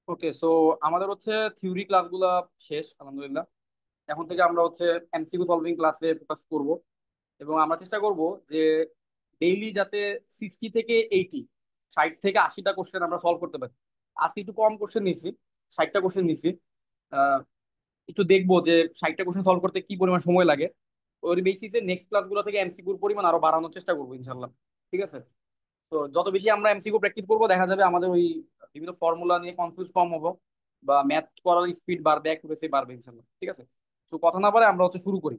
ওকে, so আমাদের হচ্ছে theory ক্লাসগুলা শেষ আলহামদুলিল্লাহ। এখন থেকে আমরা হচ্ছে এমসিকিউ সলভিং ক্লাসে ফোকাস করব, এবং আমরা চেষ্টা করব যে ডেইলি যাতে 60 থেকে 80, 60 থেকে 80টা কোশ্চেন আমরা সলভ করতে পারি। আজকে একটু কম কোশ্চেন নিচ্ছি, 60টা কোশ্চেন নিচ্ছি। আহ, একটু দেখবো যে 60টা কোশ্চেন সলভ করতে কি পরিমাণ সময় লাগে। ওর বেসিসে নেক্সট ক্লাসগুলো থেকে এমসিকিউর পরিমাণ আরো বাড়ানোর চেষ্টা করবো ইনশাল্লাহ। ঠিক আছে? তো যত বেশি আমরা এমসিকিউ প্র্যাকটিস করবো দেখা যাবে আমাদের ওই বিভিন্ন ফর্মুলা নিয়ে কনফিউজ কম হবো, বা ম্যাথ করার স্পিড বাড়বে, অ্যাকুরেসি বাড়বে ইনশাল্লাহ। ঠিক আছে? তো কথা না বলে আমরা হচ্ছে শুরু করি।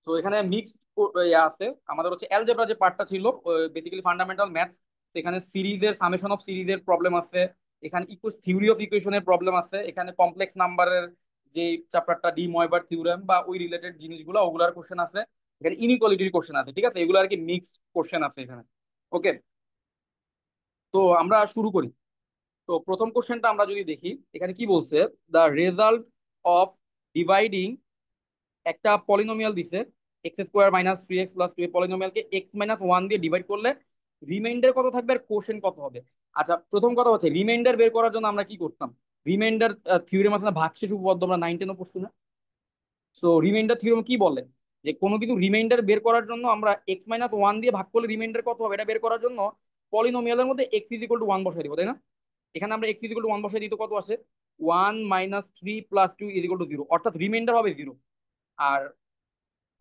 তো এখানে মিক্সড আছে। আমাদের হচ্ছে অ্যালজেব্রা যে পার্টটা ছিল, বেসিক্যালি ফান্ডামেন্টাল ম্যাথস। সেখানে সিরিজের সামেশন অফ সিরিজের প্রবলেম আছে, এখানে থিওরি অফ ইকুয়েশনের প্রবলেম আছে, এখানে কমপ্লেক্স নাম্বারের যে চ্যাপ্টারটা ডি ময়বার থিওরেম বা ওই রিলেটেড জিনিসগুলো ওগুলার কোশ্চেন আছে, এখানে ইনইকুয়ালিটির কোশ্চেন আছে। ঠিক আছে? এগুলো আর কি মিক্সড কোশ্চেন আছে এখানে। ওকে, তো আমরা শুরু করি। তো প্রথম কোশ্চেনটা আমরা যদি দেখি, এখানে কি বলছে, দ্য রেজাল্ট অফ ডিভাইডিং একটা পলিনোমিয়াল দিছে, x² - 3x + 2, এই পলিনোমিয়ালকে x - 1 দিয়ে ডিভাইড করলে রিমাইন্ডার কত থাকবে আর কোশেন্ট কত হবে। আচ্ছা, প্রথম কথা হচ্ছে রিমাইন্ডার বের করার জন্য আমরা কি করতাম? রিমাইন্ডার থিওরেম আছে না, ভাগশেষ উপপাদ্য, আমরা 9 10 পড়ছি না? সো রিমাইন্ডার থিওরেম কি বলে, যে কোনো কিছু রিমাইন্ডার বের করার জন্য আমরা x - 1 দিয়ে ভাগ করলে রিমাইন্ডার কত হবে এটা বের করার জন্য পলিনোমিয়ালের মধ্যে x = 1 বসাই দিব, তাই না? এখানে আমরা x = 1 বসাই দিতে কত আসে, 1 - 3 + 2 = 0, অর্থাৎ রিমাইন্ডার হবে 0। আর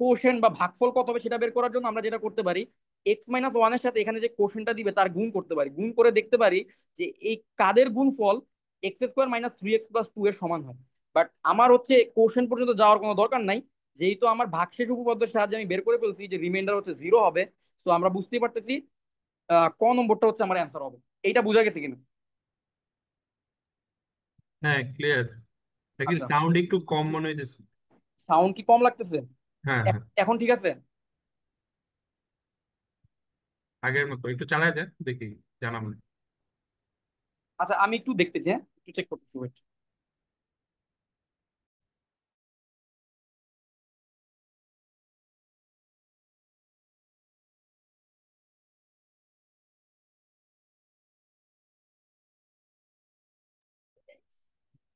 কোশেন্ট বা ভাগফল কত হবে সেটা বের করার জন্য আমরা যেটা করতে পারি, x - 1 এর সাথে এখানে যে কোশেন্টটা দিবে তার গুণ করতে পারি, গুণ করে দেখতে পারি যে এই কাদের গুণফল x² - 3x + 2 এর সমান হয়। বাট আমার হচ্ছে কোশেন্ট পর্যন্ত যাওয়ার কোনো দরকার নাই, যেহেতু আমার ভাগশেষ উপপাদ্যের সাহায্যে আমি বের করে ফেলছি যে রিমাইন্ডার হচ্ছে 0 হবে। তো আমরা বুঝতেই পারতেছি ক নম্বরটা হচ্ছে আমার অ্যান্সার হবে। এইটা বোঝা গেছে কিনা? হ্যাঁ, ক্লিয়ার। নাকি আচ্ছা, সাউন্ড একটু কম মনে হইতেছে? সাউন্ড কি কম লাগতেছে? হ্যাঁ, হ্যাঁ। এখন ঠিক আছে? আগের মতো একটু চালায় যায় দেখি, জানাবো। আচ্ছা, আমি একটু দেখতেছি, হ্যাঁ একটু চেক করতেছি, ওয়েট।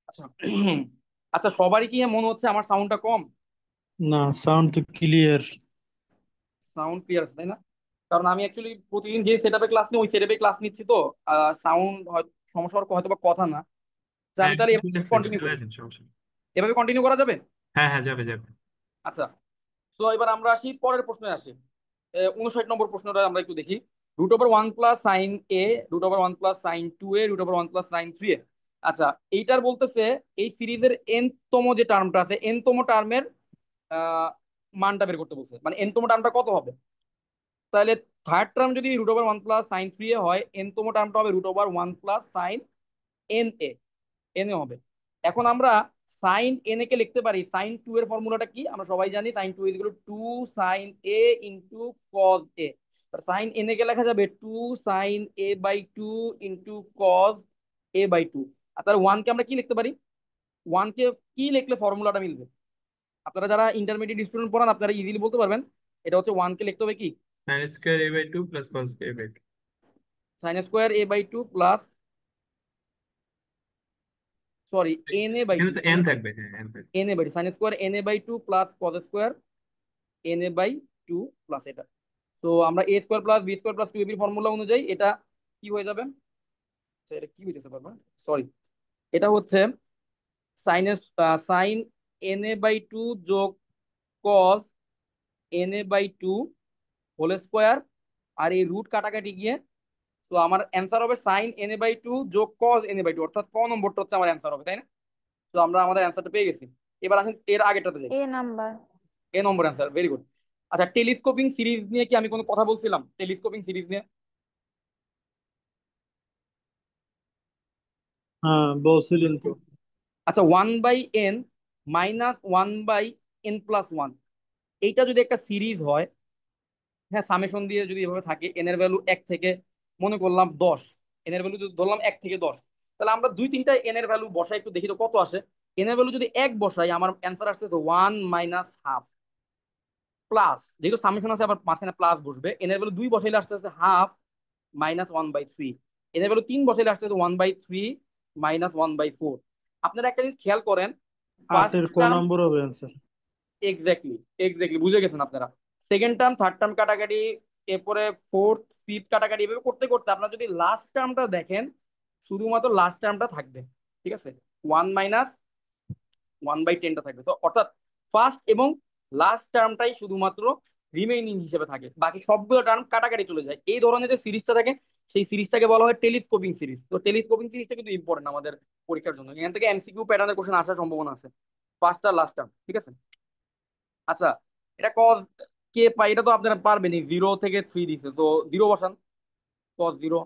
আচ্ছা, আচ্ছা, সবারই কি মনে হচ্ছে আমার সাউন্ডটা কম? না, সাউন্ড তো ক্লিয়ার। সাউন্ড ক্লিয়ার আছে, তাই না? কারণ আমি অ্যাকচুয়ালি প্রতিদিন যে সেটআপে ক্লাস নিই ওই সেটআপে ক্লাস নিচ্ছি, তো সাউন্ড সমস্যা হওয়ার হয়তো বা কথা না। যে হ্যাঁ, আমি তাহলে চলে আসছে, কন্টিনিউ চলে করি, আসেন, সমস্যা নেই। এভাবে কন্টিনিউ করা যাবে? হ্যাঁ, হ্যাঁ, যাবে যাবে। আচ্ছা, তো এবার আমরা আসি পরের প্রশ্নে আসি। 59 নম্বর প্রশ্নটা আমরা একটু দেখি। √1 + sin a, √1 + sin 2a, √1 + sin 3a। আচ্ছা, এইটার বলতেছে এই সিরিজের তম যে টার্মটা আছে, তম টার্মের মানটা বের করতে বলছে, মানে তম টার্মটা কত হবে। তাহলে থার্ড টার্ম যদি √1 + sin 3a হয়, তম টার্মটা হবে √1 + sin na হবে। এখন আমরা সাইন এন এ কে লিখতে পারি, sin 2 এর ফর্মুলাটা কি আমরা সবাই জানি, sin 2 = 2 sin a × cos a। Sine N A কে লেখা যাবে 2 sin a/2 × cos a/2। আর তার ওয়ান কে আমরা কি লিখতে পারি, ওয়ান কে কি লিখলে ফর্মুলাটা মিলবে? আপনারা যারা ইন্টারমিডিয়েট স্টুডেন্ট পড়ান আপনারা ইজিলি বলতে পারবেন। এটা হচ্ছে ওয়ান কে লিখতে হবে কি, sin² a/2 + cos²a/2। sin² a/2 plus, sorry, na/2, এখানে তো এন na/2, থাকবে, হ্যাঁ, এন থাকবে। na/2, sin² na/2 plus cos² na/2 plus এটা। তো আমরা a² + b² + 2ab ফর্মুলা অনুযায়ী এটা কি হয়ে যাবে, আচ্ছা, এটা কি হইতেছে বাবা, সরি, এটা হচ্ছে সাইন na/2 যোগ কস na/2 হোল স্কোয়ার, আর এই রুট কাটাকাটি গিয়ে, তো আমার অ্যান্সার হবে সাইন na/2 যোগ কস na/2, অর্থাৎ ক নম্বরটা হচ্ছে আমার অ্যান্সার হবে, তাই না? তো আমরা আমাদের অ্যান্সারটা পেয়ে গেছি। এবার আসেন এর আগেরটাতে যাই। এ নাম্বার। নম্বর অ্যান্সার, ভেরি গুড। আচ্ছা, টেলিস্কোপিং সিরিজ নিয়ে কি আমি কোনো কথা বলছিলাম, টেলিস্কোপিং সিরিজ নিয়ে? হ্যাঁ, বলছিলেন তো। আচ্ছা, 1/n - 1/n+1, এইটা যদি একটা সিরিজ হয়, হ্যাঁ, সামেশন দিয়ে যদি এভাবে থাকে, এন এর ভ্যালু 1 থেকে মনে করলাম 10, এন এর ভ্যালু যদি ধরলাম 1 থেকে 10, তাহলে আমরা দুই তিনটা এন এর ভ্যালু বসাই একটু দেখি তো কত আসে। এন এর ভ্যালু যদি 1 বসাই আমার অ্যান্সার আসছে তো 1 - ½ প্লাস, যেহেতু সামেশন আছে আবার মাঝখানে প্লাস বসবে, এন এর ভ্যালু 2 বসাইলে আসতে আসতে ½ - 1/3, এন এর ভ্যালু 3 বসাইলে আসতে আসতে 1/3 -1/4। আপনারা একটা জিনিস খেয়াল করেন, ফার্স্ট আটের ক টার্ম, নম্বর হবে অ্যান্সার। এক্স্যাক্টলি এক্স্যাক্টলি বুঝে গেছেন আপনারা। সেকেন্ড টার্ম, থার্ড টার্ম কাটাকাটি, এরপরে ফোর্থ ফিফথ কাটাকাটি, এভাবে করতে করতে আপনারা যদি লাস্ট টার্মটা দেখেন, শুধুমাত্র লাস্ট টার্মটা থাকবে। ঠিক আছে, 1-1/10টা থাকবে। তো অর্থাৎ ফার্স্ট এবং লাস্ট টার্মটাই শুধুমাত্র রিমেইনিং হিসেবে থাকে, বাকি সবগুলো টার্ম কাটাকাটি চলে যায়। এই ধরনের যে সিরিজটা থাকে, সেই সিরিজটাকে বলা হয় টেলিস্কোপিং সিরিজ। তো টেলিস্কোপিং সিরিজটা কিন্তু ইম্পর্টেন্ট আমাদের পরীক্ষার জন্য। এখান থেকে এমসিকিউ প্যাটার্নের কোশ্চেন আসার সম্ভাবনা আছে, ফার্স্ট আর লাস্ট টার্ম। ঠিক আছে, আচ্ছা, এটা কজ কে পাই, এটা তো আপনারা পারবেনই। 0 থেকে 3 দিছে, তো 0 বসান, cos 0।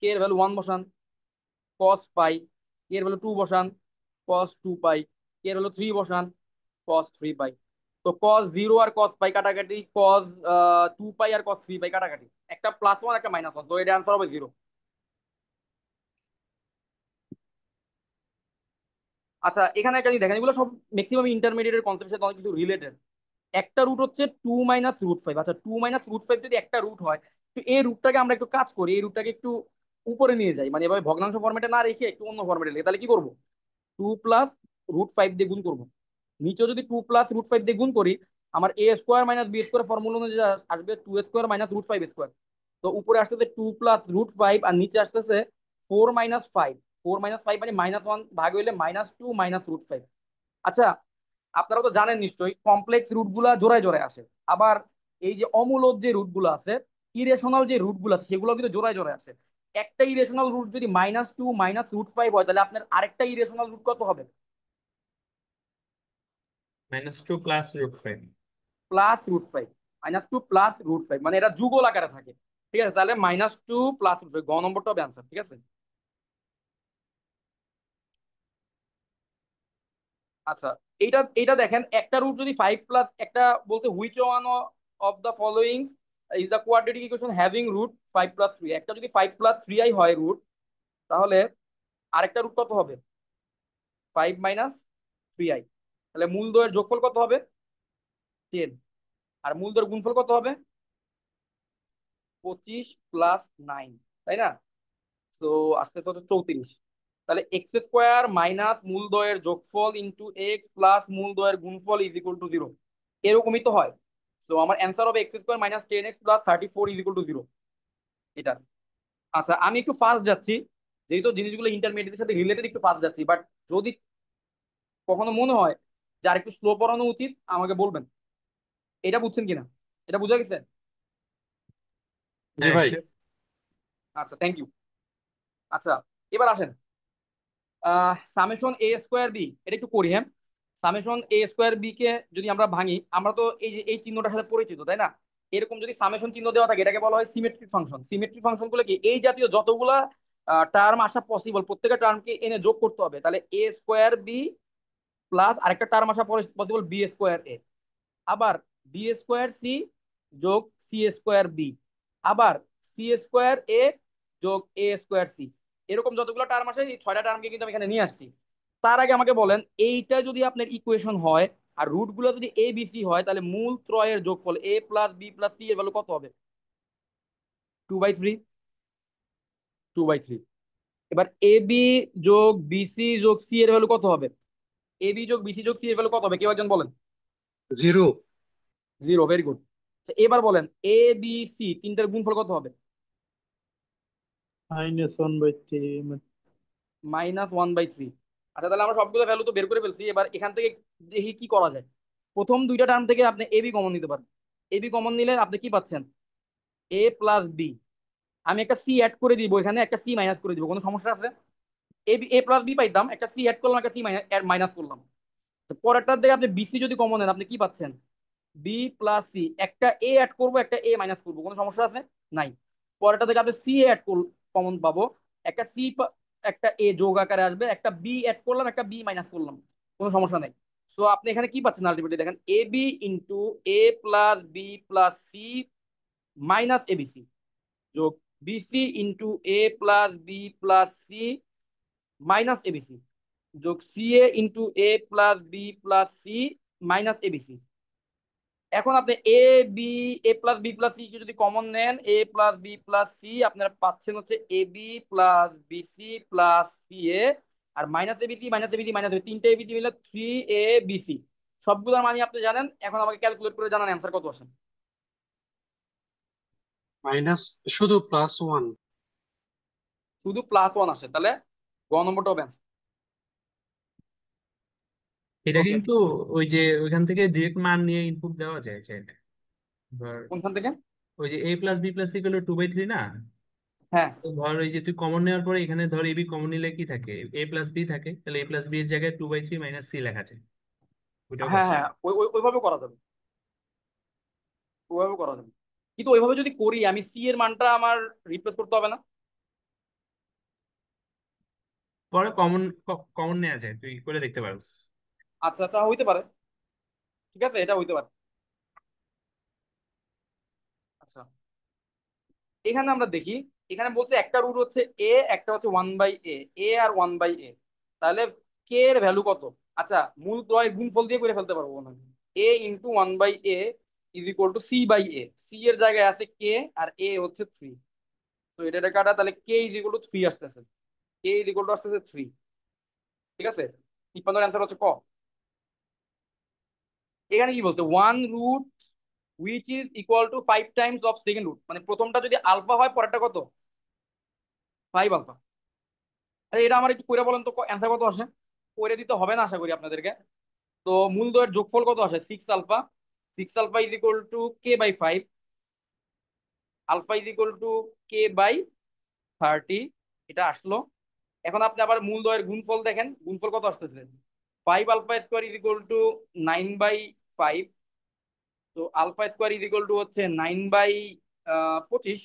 কে এর ভ্যালু 1 বসান, cos π। কে এর ভ্যালু 2 বসান, cos 2π। কে এর ভ্যালু 3 বসান, cos 3π। তো cos 0 আর cos π কাটাকাটি, cos 2π আর cos 3π কাটাকাটি, একটা +1 একটা -1, তো এটা অ্যান্সার হবে 0। আচ্ছা, এখানে একটা জিনিস দেখেন, এগুলো সব ম্যাক্সিমাম ইন্টারমিডিয়েটের কনসেপ্টের সাথে অনেক কিছু রিলেটেড। একটা রুট হচ্ছে 2 - √5। আচ্ছা, 2 - √5 যদি একটা রুট হয়, তো এই রুটটাকে আমরা একটু কাজ করি, এই রুটটাকে একটু উপরে নিয়ে যাই, মানে এভাবে ভগ্নাংশ ফরম্যাটে না রেখে একটু অন্য ফরম্যাটে লিখে। তাহলে কি করবো, 2 + √5 দিয়ে গুণ করবো। নিচেও যদি 2 + √5 দিয়ে গুণ করি, আমার a² - b² ফর্মুলা অনুযায়ী আসবে 2a² -√5²। তো উপরে আসতেছে 2 + √5, আর নিচে আসতেছে 4 - 5। 4 - 5 মানে -1 ভাগ হইলে -2 - √5। আচ্ছা, আপনারা তো জানেন নিশ্চয়ই, কমপ্লেক্স রুট গুলা জোড়ায় জোড়ায় আসে। আবার এই যে অমূলদ যে রুট গুলো আছে, ইরেশনাল যে রুট গুলো আছে, সেগুলো কিন্তু জোড়ায় জোড়ায় আসে। একটা ইরেশনাল রুট যদি -2 - √5 হয়, তাহলে আপনার আরেকটা ইরেশনাল রুট কত হবে, -2 + √5। +√5। -2 +√5 মানে এটা যুগল আকারে থাকে। ঠিক আছে, তাহলে -2 +√5, গ নম্বরটা হবে অ্যান্সার। ঠিক আছে, আচ্ছা, এইটা এইটা দেখেন, একটা রুট যদি 5 একটা বলতে, which one of the following is the quadratic equation having root 5 + 3। একটা যদি 5 + 3i হয় রুট, তাহলে আরেকটা রুট কত হবে, 5 - 3i। তাহলে মূলদ্বয়ের যোগফল কত হবে, 10। আর মূলদ্বয়ের গুণফল কত হবে, 25 + 9, তাই না? তো আসতেছে হচ্ছে 34। তাহলে x² মাইনাস মূলদ্বয়ের যোগফল ইন্টু এক্স প্লাস মূলদ্বয়ের গুণফল ইজ ইকুয়াল টু 0। এরকমই তো হয়। তো আমার অ্যান্সার হবে x² - 10x + 34 is equal two 0, এটা। আচ্ছা, আমি একটু ফাস্ট যাচ্ছি, যেহেতু জিনিসগুলো ইন্টারমিডিয়েটের সাথে রিলেটেড, একটু ফাস্ট যাচ্ছি। বাট যদি কখনো মনে হয় যে আর একটু স্লো পড়ানো উচিত, আমাকে বলবেন। এটা বুঝছেন কিনা, এটা বুঝা গেছে? জি হ্যাঁ, ভাই। clear। আচ্ছা, থ্যাংক ইউ। আচ্ছা, এবার আসেন, সামেশন a² b, এটা একটু করি। হ্যাঁ, সামেশন a² b কে যদি আমরা ভাঙি, আমরা তো এই যে এই চিহ্নটার সাথে পরিচিত, তাই না? এরকম যদি সামেশন চিহ্ন দেওয়া থাকে, এটাকে বলা হয় সিমেট্রিক ফাংশন। সিমেট্রিক ফাংশন গুলো কি, এই জাতীয় যতগুলা টার্ম আসা পসিবল, প্রত্যেকটা টার্মকে এনে যোগ করতে হবে। তাহলে a²b প্লাস আরেকটা টার্ম আসা পসিবল, b²a। আবার b²c যোগ c²b। আবার c²a যোগ a²c। এরকম যতগুলো টার্ম আসে, এই 6টা টার্মকে কিন্তু আমি এখানে নিয়ে আসছি। তার আগে আমাকে বলেন, এইটা যদি আপনার ইকুয়েশন হয় আর রুট গুলো যদি এ বি সি হয়, তাহলে মূল ত্রয়ের যোগফল a + b + c এর ভ্যালু কত হবে, 2/3। 2/3। এবার এ বি যোগ বিসি যোগ সি এর ভ্যালু কত হবে, এ বি যোগ বিসি যোগ সি এর ভ্যালু কত হবে, কেউ একজন বলেন। 0। 0, ভেরি গুড। এবার বলেন, এ বি সি তিনটার গুণফল কত হবে, -1/3। -1/3। আচ্ছা, তাহলে আমরা সবগুলো ভ্যালু তো বের করে ফেলছি। এবার এখান থেকে দেখি কি করা যায়। প্রথম দুইটা টার্ম থেকে আপনি এবি কমন নিতে পারেন। এবি কমন নিলে আপনি কি পাচ্ছেন, a + b। আমি একটা সি অ্যাড করে দিব, এখানে একটা সি মাইনাস করে দিব, কোনো সমস্যা আছে? a + b পাইতাম, একটা সি অ্যাড করলাম, একটা সি মাইনাস করলাম। তো পরেরটার দিকে আপনি বিসি যদি কমন নেন, আপনি কি পাচ্ছেন, b + c। একটা এ অ্যাড করবো, একটা এ মাইনাস করবো, কোনো সমস্যা আছে? নাই। পরেরটা থেকে আপনি সি অ্যাড কমন পাবো, একটা সি একটা এ যোগ আকারে আসবে, একটা বি অ্যাড করলাম, একটা বি মাইনাস করলাম, কোনো সমস্যা নাই। সো আপনি এখানে কি পাচ্ছেন, আলটিমেটলি দেখেন, A B into a + b + c minus ABC যোগ BC into a + b + c minus ABC যোগ C A into a + b + c minus ABC. এখন আপনি A B, A plus B plus C যদি common নেন, A plus B plus C আপনারা পাচ্ছেন হচ্ছে A B plus BC plus C A, আর minus A BC minus A BC minus তিনটে এ BC মিলে 3 এ বিসি। সবগুলোর মানে আপনি জানেন, এখন আমাকে ক্যালকুলেট করে জানান অ্যান্সার কত আসে। মাইনাস, শুধু +1। শুধু +1 আসে, তাহলে গ নম্বরটা হবে answer। এটা ওকে, কিন্তু ওই যে ওইখান থেকে ডিরেক্ট মান নিয়ে ইনপুট দেওয়া যায় চাইলে। ধর কোনখান থেকে? ওই যে a+b+c=2/3 না? হ্যাঁ তো ধর ওই যে তুই কমন নেওয়ার পরে এখানে ধর এবি কমন নিলে কি থাকে, a+b থাকে, তাহলে a+b এর জায়গায় 2/3 - c লেখা যায়। ওইটাও হ্যাঁ করছে। হ্যাঁ, ওইভাবে করা যাবে, ওইভাবে করা যাবে। কিন্তু ওইভাবে যদি করি আমি সি এর মানটা আমার রিপ্লেস করতে হবে না? পরে কমন কমন নেওয়া যায়, তুই করে দেখতে পারিস। আচ্ছা আচ্ছা, হইতে পারে, ঠিক আছে, এটা হইতে পারে। আচ্ছা, এখানে আমরা দেখি, এখানে বলছে একটা রুট হচ্ছে এ, একটা হচ্ছে 1/a, এ আর 1/a, তাহলে কে এর ভ্যালু কত? আচ্ছা, মূল দ্বয় গুণফল দিয়ে করে ফেলতে পারবো মনে হয়। a × 1/a = c/a, সি এর জায়গায় আছে কে আর এ হচ্ছে 3, তো এটা কাটা, তাহলে k = 3 আসতেছে, k = আসতেছে 3। ঠিক আছে, 53 অ্যান্সার হচ্ছে ক। এখানে কি বলছে, 1 root which is equal to 5 times of second root, মানে প্রথমটা যদি আলফা হয় পরেরটা কত, 5 আলফা। আরে এটা আমার একটু করে বলেন তো, অ্যান্সার কত আসে? করে দিতে হবে না আশা করি আপনাদেরকে। তো মূলদয়ের যোগফল কত আসে, 6 alpha, 6 alpha = k/5, alpha = k/30, এটা আসলো। এখন আপনি আবার মূলদয়ের গুণফল দেখেন, গুণফল কত আসতেছে, 5 আলফা স্কোয়ার = 9/5, তো আলফা স্কোয়ার হচ্ছে 9/25,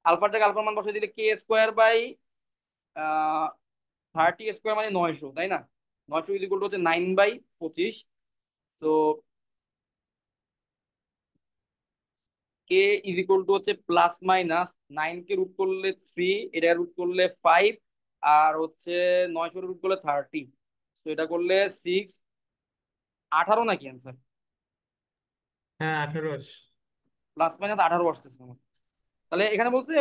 আলফার জায়গায় আলফার মান বসে দিলে k² / 30² মানে 900, তাই না? 900 হচ্ছে 9/25, তো k হচ্ছে +- 9 কে রুট করলে 3, এটা রুট করলে 5, আর হচ্ছে 900 রুট করলে 30, তো এটা করলে 6, 18 নাকি অ্যান্সার? হ্যাঁ, 18 +- 18 আসতেছে আমার। তাহলে এখানে বলতে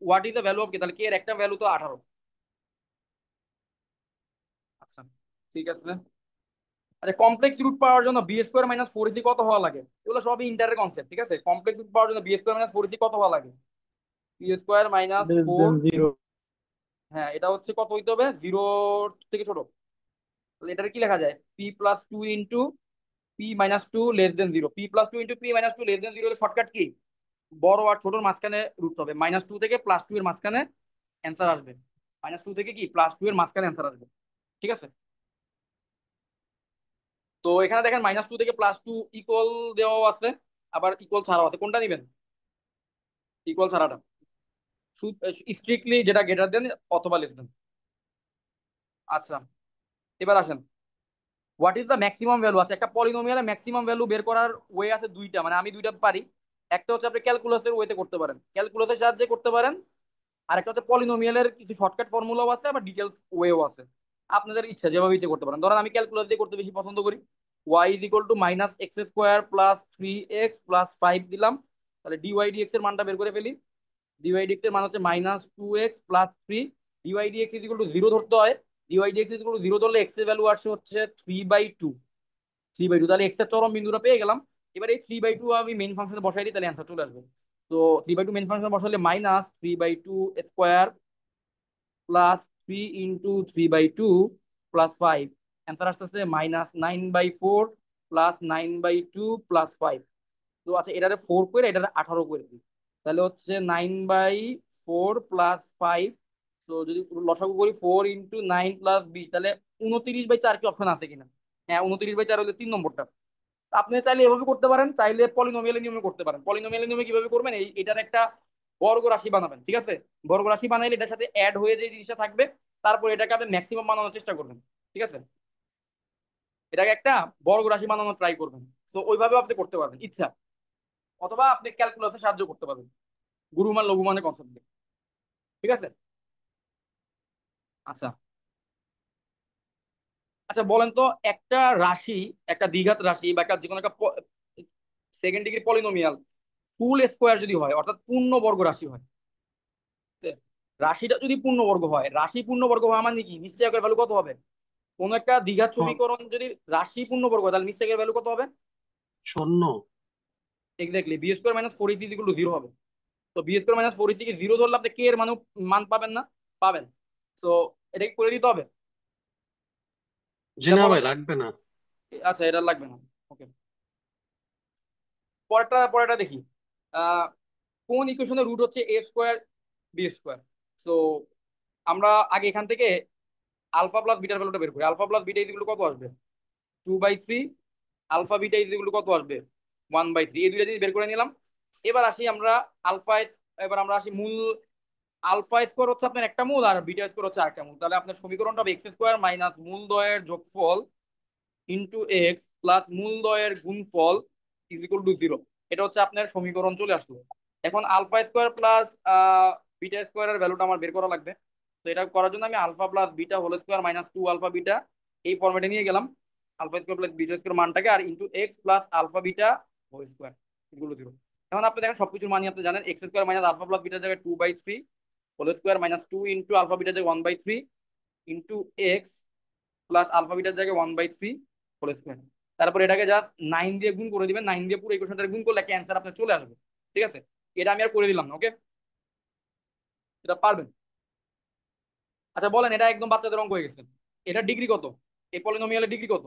what is the value of K, তাহলে কে এর একটা ভ্যালু তো 18। আচ্ছা, ঠিক আছে। আচ্ছা, কমপ্লেক্স রুট পাওয়ার জন্য b² - 4ac কত হওয়া লাগে? এগুলো সবই ইন্টারের কনসেপ্ট, ঠিক আছে। কমপ্লেক্স রুট পাওয়ার জন্য b² - 4ac কত হওয়া লাগে? b² - less 4, than 0. হ্যাঁ এটা হচ্ছে কত হইতে হবে, 0 থেকে ছোট। তাহলে এটার কি লেখা যায়, p+2 * p-2 < 0, p+2 * p-2 shortcut key, বড় আর ছোটর মাঝখানে রুট হবে, -2 থেকে +2 এর মাঝখানে অ্যান্সার আসবে, -2 থেকে কি +2 এর মাঝখানে অ্যান্সার আসবে, ঠিক আছে। তো এখানে দেখেন -2 থেকে +2 ইকুয়াল দেওয়া আছে, আবার ইকুয়াল ছাড়াও আছে, কোনটা নিবেন? ইকুয়াল ছাড়াটা, স্ট্রিক্টলি যেটা গ্রেটার দেন অথবা লেস দেন। আচ্ছা, এবার আসেন, what is the maximum value. আচ্ছা, একটা পলিনোমিয়ালের ম্যাক্সিমাম ভ্যালু বের করার ওয়ে আছে দুইটা, মানে আমি দুইটা পারি। একটা হচ্ছে আপনি ক্যালকুলাসের ওয়েতে করতে পারেন, ক্যালকুলাসের সাহায্যে করতে পারেন, আর একটা হচ্ছে পলিনোমিয়ালের কিছু শর্টকাট ফর্মুলাও আছে, আবার ডিটেলস ওয়েও আছে। আপনাদের ইচ্ছা, যেভাবে ইচ্ছে করতে পারেন। ধরেন আমি ক্যালকুলাস দিয়ে করতে বেশি পছন্দ করি। y = -x² + 3x + 5 দিলাম, তাহলে dy/dx এর মানটা বের করে ফেলি। dy/dx এর মান হচ্ছে -2x + 3, dy/dx = 0 ধরতে হয়, dy/dx = 0 ধরলে x এর ভ্যালু আসে হচ্ছে 3/2, 3/2, তাহলে x এর চরম বিন্দুটা পেয়ে গেলাম। এবার এই 3/2 আমি মেইন ফাংশনে বসাই দিই, তাহলে অ্যান্সার চলে আসবে। তো 3/2 মেইন ফাংশনে বসালে -3/2² + 3 × 3/2 + 5, অ্যান্সার আসতেছে -9/4 + 9/2 + 5। তো আচ্ছা, এটাতে 4 করে এটাতে 18 করে দিই, তাহলে হচ্ছে 9/4 + 5, তো যদি লসাগু করি 4 × 9 + 20, তাহলে 29/4 কি অপশন আছে কিনা? হ্যাঁ, 29/4 হলে 3 নম্বরটা। তা আপনি চাইলে এভাবে করতে পারেন, চাইলে পলিনোমিয়াল নিয়মে করতে পারেন। পলিনোমিয়াল নিয়মে কিভাবে করবেন, এটার একটা বর্গ রাশি বানাবেন, ঠিক আছে। বর্গ রাশি বানাইলে এটার সাথে অ্যাড হয়ে যে জিনিসটা থাকবে, তারপর এটাকে আপনি ম্যাক্সিমাম বানানোর চেষ্টা করবেন, ঠিক আছে। এটাকে একটা বর্গ রাশি বানানোর ট্রাই করবেন। তো ওইভাবে আপনি করতে পারবেন ইচ্ছা, অথবা আপনি ক্যালকুলাসে সাহায্য করতে পারবেন, গুরুমান লঘুমানের কনসেপ্ট দিয়ে, ঠিক আছে। আচ্ছা আচ্ছা, বলেন তো, একটা রাশি, একটা দ্বিঘাত রাশি বা একটা যে কোনো একটা সেকেন্ড ডিগ্রি পলিনোমিয়াল ফুল স্কোয়ার যদি হয়, অর্থাৎ পূর্ণবর্গ রাশি হয়, তে রাশিটা যদি পূর্ণবর্গ হয়, রাশি পূর্ণবর্গ হওয়া মানে কি, নিশ্চয়কের ভ্যালু কত হবে? কোন একটা দ্বিঘাত শূন্য। সমীকরণ যদি রাশি পূর্ণবর্গ হয় তাহলে নিশ্চয়কের ভ্যালু কত হবে? শূন্য। Exactly, b square minus four is equal to zero হবে। তো b square minus four is কি জিরো ধরলে আপনি কে এর মান পাবেন না? পাবেন। তো এটা কি করে দিতে হবে? জি এটা না বলা ভাই, যায়? লাগবে না। আচ্ছা, এটা লাগবে না। ওকে, পরেরটা দেখি। আহ কোন ইকুয়েশনের রুট হচ্ছে এ স্কোয়ার বি স্কোয়ার? সো আমরা আগে এখান থেকে আলফা প্লাস বিটার ভ্যালুটা বের করি। Alpha plus beta is equal to কত আসবে? 2/3। Alpha beta is equal to কত আসবে? 1/3। এই দুইটা জিনিস বের করে নিলাম। এবার আসি আমরা আলফা এবার আমরা আসি মূল। আলফা স্কোয়ার হচ্ছে আপনার একটা মূল, আর বিটা স্কোয়ার হচ্ছে আরেকটা মূল। তাহলে আপনার সমীকরণটা হবে এক্স স্কোয়ার মাইনাস মূলদ্বয়ের যোগফল ইন্টু এক্স প্লাস মূলদ্বয়ের গুণফল ইজ ইকুয়াল টু জিরো। এটা হচ্ছে আপনার সমীকরণ চলে আসলো। এখন আলফা স্কোয়ার প্লাস বিটা স্কোয়ারের ভ্যালুটা আমার বের করা লাগবে। তো এটা করার জন্য আমি alpha plus beta whole square minus two alpha beta এই ফর্মেটে নিয়ে গেলাম। Alpha square plus beta square মানটাকে, আর into X plus alpha beta whole square equal to zero. এখন আপনি দেখেন সবকিছুর মানই আপনি জানেন, X square minus alpha plus বিটার জায়গায় 2/3 whole square minus two into alpha বিটার জায়গায় 1/3 ইন্টু এক্স প্লাস আলফা বিটার জায়গায় 1/3 হোল স্কোয়ার। তারপর এটাকে জাস্ট 9 দিয়ে গুণ করে দিবেন। 9 দিয়ে পুরো ইকুয়েশনটা গুণ করলে একটা অ্যান্সার আপনার চলে আসবে। ঠিক আছে, এটা আমি আর করে দিলাম না। ওকে, এটা পারবেন? আচ্ছা বলেন, এটা একদম বাচ্চাদের অঙ্ক হয়ে গেছে। এটা ডিগ্রি কত? এই পলিনোমিয়ালের ডিগ্রি কত?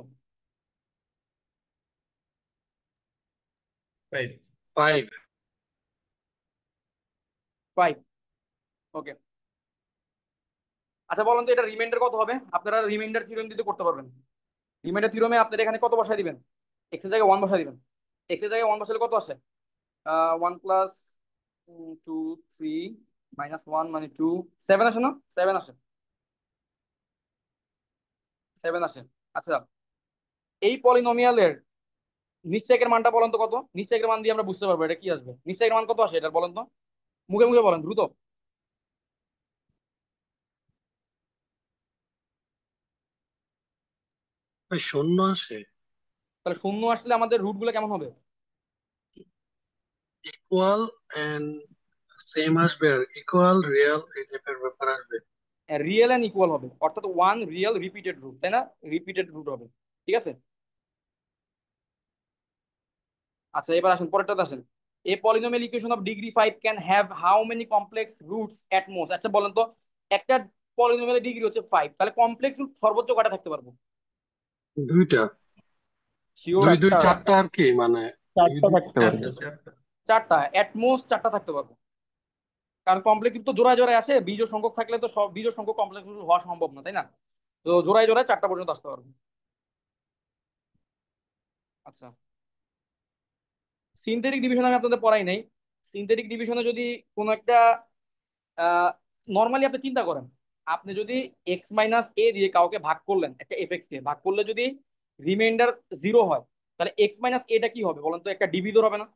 5। 5। 5। ওকে, আচ্ছা বলেন তো এটা রিমাইন্ডার কত হবে? আপনারা রিমাইন্ডার থিওরেম দিতে করতে পারবেন। রিমাইন্ডার থিওরেমে আপনারা এখানে কত বসায় দিবেন? এক্স এর জায়গায় 1 বসায় দিবেন। এক্স এর জায়গায় 1 বসালে কত আসে? 1 প্লাস 2 3 মাইনাস 1 মানে 2, 7 আসে না? 7 আসে, 7 আসে। আচ্ছা, এই পলিনোমিয়ালের নিশ্চয়কের মানটা বলেন তো কত? নিশ্চয়কের মান দিয়ে আমরা বুঝতে পারবো এটা কি আসবে। নিশ্চয়কের মান কত আসে এটা বলেন তো, মুখে মুখে বলেন দ্রুত। ভাই শূন্য আসে। তাহলে শূন্য আসলে আমাদের রুট গুলো কেমন হবে? ইকুয়াল এন্ড সেম আসবে, আর ইকুয়াল রিয়েল এই টাইপের ব্যাপার আসবে। রিয়েল এন্ড ইকুয়াল হবে, অর্থাৎ ওয়ান রিয়েল রিপিটেড রুট, তাই না? রিপিটেড রুট হবে। ঠিক আছে, আচ্ছা এবার আসেন পরেরটাতে আসেন। A polynomial equation of degree 5 can have how many complex roots at most? আচ্ছা বলেন তো, একটা পলিনোমিয়ালের ডিগ্রি হচ্ছে 5, তাহলে কমপ্লেক্স রুট সর্বোচ্চ কয়টা থাকতে পারবো? দুইটা। শিওর? দুই দুই চারটা। চারটা আর কি, মানে দুই চারটা দুই থাকতে পারবে। 4টা। চারটা, এট মোস্ট চারটা থাকতে পারবো। কারণ কমপ্লেক্স রুট তো জোড়ায় জোড়ায় আসে, বিজোড় সংখ্যক থাকলে তো সব বিজোড় সংখ্যক কমপ্লেক্স রুট হওয়া সম্ভব না, তাই না? তো জোড়ায় জোড়ায় চারটা পর্যন্ত আসতে পারবো। আচ্ছা, সিনথেটিক ডিভিশন আমি আপনাদের পড়াই নাই। সিনথেটিক ডিভিশনে যদি কোনো একটা নর্মালি আপনি চিন্তা করেন, আপনি যদি এক্স মাইনাস এ দিয়ে কাউকে ভাগ করলেন, একটা এফ এক্স কে ভাগ করলে যদি রিমাইন্ডার জিরো হয়, তাহলে এক্স মাইনাস এটা কি হবে বলেন তো? একটা ডিভিজর হবে না?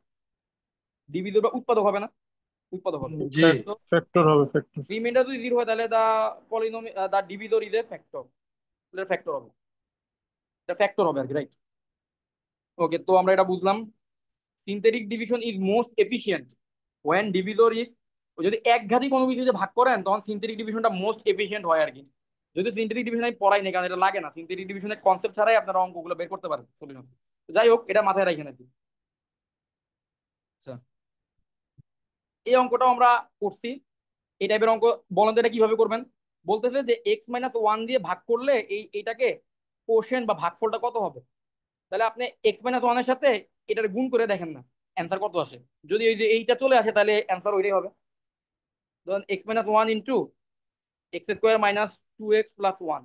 ডিভিজর বা উৎপাদক হবে না? উৎপাদক হবে। জি। তো ফ্যাক্টর হবে, ফ্যাক্টর। রিমাইন্ডার যদি জিরো হয় তাহলে the divisor is a factor. Factor হবে, এটা ফ্যাক্টর হবে আর কি, রাইট? ওকে, তো আমরা এটা বুঝলাম। Synthetic division is most efficient when divisor is, যদি একঘাতি কোনো কিছু যে ভাগ করেন তখন সিনথেটিক ডিভিশনটা মোস্ট এফিশিয়েন্ট হয় আর কি। যদি সিনথেটিক ডিভিশন আমি পড়াই নাই, কারণ এটা লাগে না, সিনথেটিক ডিভিশনের কনসেপ্ট ছাড়াই আপনারা অঙ্কগুলো বের করতে পারেন সলিউশন। যাই হোক, এটা মাথায় রাখেন আর কি। আচ্ছা, এই অঙ্কটাও আমরা করছি, এই টাইপের অঙ্ক। বলেন তো এটা কিভাবে করবেন? বলতেছে যে এক্স মাইনাস ওয়ান দিয়ে ভাগ করলে এইটাকে কোশেন্ট বা ভাগফলটা কত হবে। তাহলে আপনি এক্স মাইনাস ওয়ানের সাথে এটার গুণ করে দেখেন না, অ্যান্সার কত আসে। যদি ওই যে এইটা চলে আসে তাহলে অ্যান্সার ওইটাই হবে। ধরুন x minus one into x square minus 2x plus 1,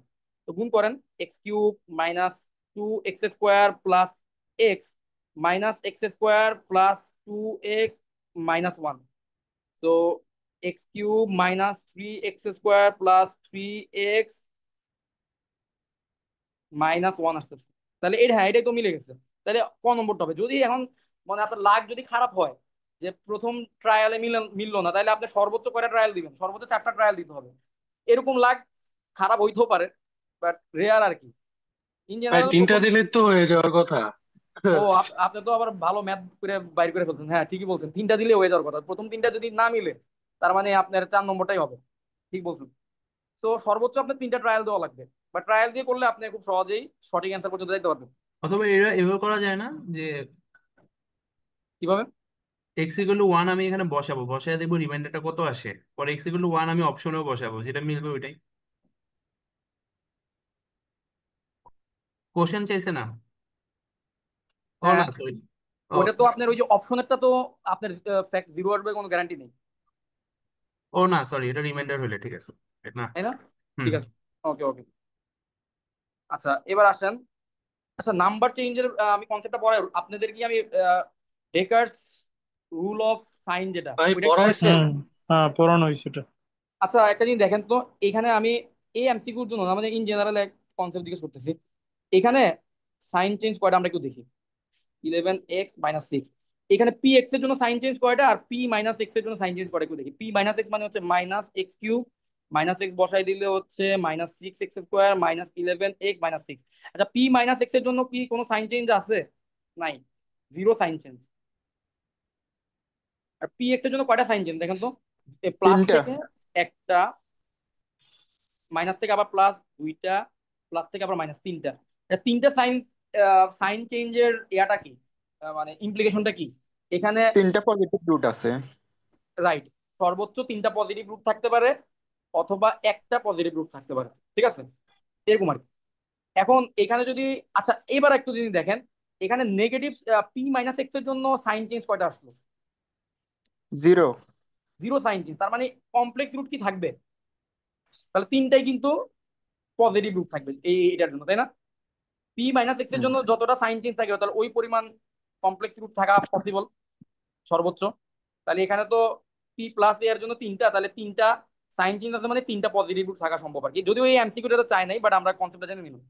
তো গুণ করেন। X cube minus 2x square plus x minus x square plus 2x minus 1, তো x cube minus 3x square plus 3x minus 1 আসতেছে। তাহলে এটা, হ্যাঁ এটাই তো মিলে গেছে। তাহলে ক নম্বরটা হবে? যদি এখন মানে আপনার লাগ যদি খারাপ হয়, যে প্রথম ট্রায়ালে মিললো না, তাহলে আপনি সর্বোচ্চ কয়টা ট্রায়াল দিবেন? সর্বোচ্চ 4টা ট্রায়াল দিতে হবে। এরকম লাগ খারাপ হইতেও পারে, বাট রেয়ার আর কি। ইন ভাই জেনারেল তিনটা প্রথম, দিলে তো হয়ে যাওয়ার কথা। ও আপনি তো আবার ভালো ম্যাথ করে বাইর করে ফেলছেন। হ্যাঁ ঠিকই বলছেন, তিনটা দিলে হয়ে যাওয়ার কথা, প্রথম তিনটা যদি না মিলে তার মানে আপনার 4 নম্বরটাই হবে। ঠিক বলছেন। তো সর্বোচ্চ আপনার তিনটা ট্রায়াল দেওয়া লাগবে, বা ট্রায়াল দিয়ে করলে আপনি খুব সহজেই সঠিক অ্যান্সার পর্যন্ত যেতে পারবেন। অথবা এরা এভাবে করা যায় না যে কিভাবে? এক্স ইকুয়াল টু ওয়ান আমি এখানে বসাবো, বসায় দেখবো রিমাইন্ডারটা কত আসে, পরে এক্স ইকুয়াল টু ওয়ান আমি অপশনেও বসাবো, যেটা মিলবে ওইটাই। কোশ্চেন চাইছে না? ও না হ্যাঁ, সরি। ও ওটা তো আপনার ওই যে অপশনেরটা তো আপনার ফ্যাক্ট জিরো আসবে কোনো গ্যারান্টি নেই, ও না সরি, এটা রিমাইন্ডার হলে ঠিক আছে। না। তাই না? হুম। ঠিক আছে, ওকে ওকে। আচ্ছা এবার আসেন, আচ্ছা নাম্বার চেঞ্জের আমি কনসেপ্টটা পরে আপনাদের কি আমি ডেকার্স রুল অফ সাইন যেটা ভাই ওইটা পড়াইছি। পড়াইছেন? হুম, হ্যাঁ পড়ানো হয়েছে এটা। আচ্ছা একটা জিনিস দেখেন তো, এখানে আমি এই এমসিকিউর জন্য না, মানে ইন জেনারেল এক কনসেপ্ট জিজ্ঞেস করতেছি। এখানে সাইন চেঞ্জ কয়টা আমরা একটু দেখি। 11x - 6, এখানে পি এক্স এর জন্য সাইন চেঞ্জ কয়টা, আর পি মাইনাস এক্স এর জন্য সাইন চেঞ্জ কয়টা একটু দেখি। পি মাইনাস এক্স মানে হচ্ছে -x³ মাইনাস এক্স বসাই দিলে হচ্ছে -6x² -11x - 6। আচ্ছা পি মাইনাস এক্স এর জন্য কি কোনো সাইন চেঞ্জ আছে? নাই, জিরো সাইন চেঞ্জ। আর পি এক্স এর জন্য কয়টা সাইন চেঞ্জ দেখেন তো, প্লাস তিনটা। থেকে একটা, মাইনাস থেকে আবার প্লাস দুইটা, প্লাস থেকে আবার মাইনাস তিনটা। তিনটা সাইন সাইন চেঞ্জের ইয়াটা কি, মানে ইমপ্লিকেশনটা কি এখানে? তিনটা পজিটিভ রুট আছে। রাইট, সর্বোচ্চ তিনটা পজিটিভ রুট থাকতে পারে, অথবা একটা পজিটিভ রুট থাকতে পারে, ঠিক আছে, এরকম আর কি। এখন এখানে যদি, আচ্ছা এবার একটু যদি দেখেন, এখানে নেগেটিভ পি মাইনাস এক্স এর জন্য সাইন চেঞ্জ কয়টা আসলো? জিরো। জিরো সাইন চেঞ্জ, তার মানে কমপ্লেক্স রুট কি থাকবে? তাহলে তিনটাই কিন্তু পজিটিভ রুট থাকবে এটার জন্য, তাই না? পি মাইনাস এক্স এর জন্য যতটা সাইন চেঞ্জ থাকে তাহলে ওই পরিমাণ কমপ্লেক্স রুট থাকা পসিবল সর্বোচ্চ। তাহলে এখানে তো পি প্লাস এর জন্য তিনটা, তাহলে তিনটা সাইন চেঞ্জ আছে মানে তিনটা পজিটিভ রুট থাকা সম্ভব আর কি, যদিও এই এমসিকিউটা চাই নাই, বাট আমরা কনসেপ্টটা জেনে নিলাম।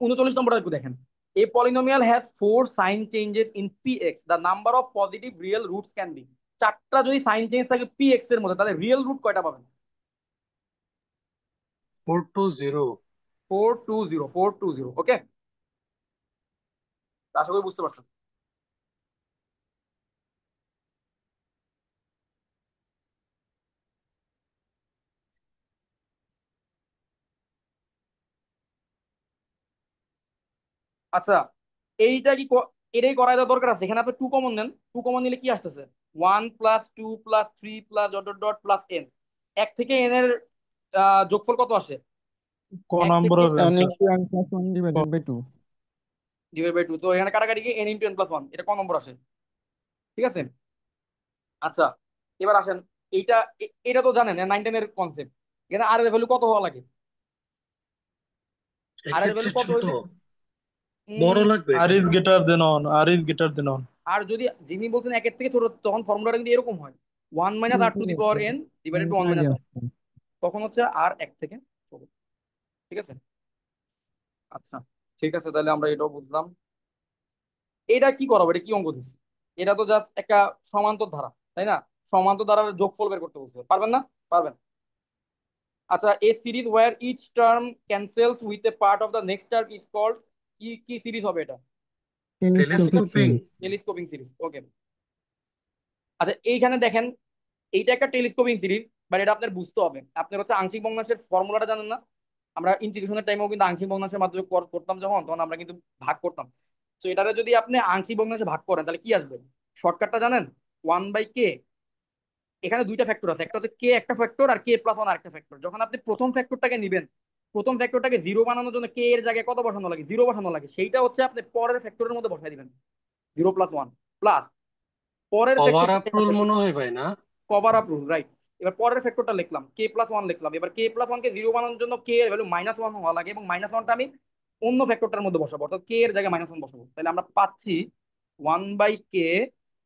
39 নম্বরটা একটু দেখেন। A polynomial has 4 sign changes in P X, the number of positive real roots can be. চারটা যদি সাইন চেঞ্জ থাকে পি এক্স এর মধ্যে, তাহলে রিয়েল রুট কয়টা পাবেন? 420। 420, 420, ওকে। আশা করি বুঝতে পারছেন। আচ্ছা এইটা কি এটাই করাই দেওয়া দরকার আছে? এখানে আপনি টু কমন নেন, টু কমন নিলে কি আসতেছে? 1 + 2 + 3 + ... এক থেকে এন এর যোগফল কত আসে? ক এক নম্বর থেকে হবে n answer? into n plus 1 divided by 2। /2, তো এখানে কাটাকাটি কি n × n+1, এটা ক নম্বর আসে? ঠিক আছে। আচ্ছা এবার আসেন, এইটা এটা তো জানেন 9 10 এর কনসেপ্ট। এখানে আর এর ভ্যালু কত হওয়া লাগে? আর এর একের ভ্যালু চেয়ে কত ছোট হইলে বড় লাগবে আর এখানে। ইজ গ্রেটার দেন অন, আর ইজ গ্রেটার দেন অন। আর যদি যিনি বলছেন একের থেকে ছোট, তখন ফর্মুলাটা কিন্তু এরকম হয়, 1 - r⁴ ডিভাইডেড বাই 1 - 1, তখন হচ্ছে আর এক থেকে ছোট। ঠিক আছে। আচ্ছা ঠিক আছে, তাহলে আমরা এটাও বুঝলাম। এটা কি করাবো, এটা কি অঙ্ক দিচ্ছি? এটা তো জাস্ট একটা সমান্তর ধারা, তাই না? সমান্তর ধারার যোগফল বের করতে বলছে, পারবেন না? পারবেন। আচ্ছা a series where each term cancels with a part of the next term is called, কি কি সিরিজ হবে এটা? টেলিস্কোপিং। Telescoping series, okay. আচ্ছা এইখানে দেখেন, এইটা একটা টেলিস্কোপিং সিরিজ, বাট এটা আপনার বুঝতে হবে। আপনার হচ্ছে আংশিক ভগ্নাংশের ফর্মুলাটা জানেন না? আমরা ইন্টিগ্রেশনের টাইমেও কিন্তু আংশিক ভগ্নাংশের মাধ্যমে করতাম যখন, তখন আমরা কিন্তু ভাগ করতাম। তো এটারে যদি আপনি আংশিক ভগ্নাংশে ভাগ করেন তাহলে কি আসবে? শর্টকাটটা জানেন? 1/k। এখানে দুইটা ফ্যাক্টর আছে, একটা হচ্ছে কে একটা ফ্যাক্টর, আর k+1 আরেকটা ফ্যাক্টর। যখন আপনি প্রথম ফ্যাক্টরটাকে নিবেন, প্রথম ফ্যাক্টরটাকে জিরো বানানোর জন্য কে এর জায়গায় কত বসানো লাগে? জিরো বসানো লাগে। সেইটা হচ্ছে আপনি পরের ফ্যাক্টরের মধ্যে বসাই দিবেন, 0+1 প্লাস পরের কভার আপ রুল ফ্যাক্টর। মনে হয় ভাই, না? Cover up rule, right. এবার পরের ফ্যাক্টরটা লিখলাম, k+1 লিখলাম। এবার k+1 কে জিরো বানানোর জন্য কে এর ভ্যালু -1 হওয়া লাগে, এবং -1টা আমি অন্য ফ্যাক্টরটার মধ্যে বসাবো, অর্থাৎ কে এর জায়গায় -1 বসাবো। তাহলে আমরা পাচ্ছি 1/k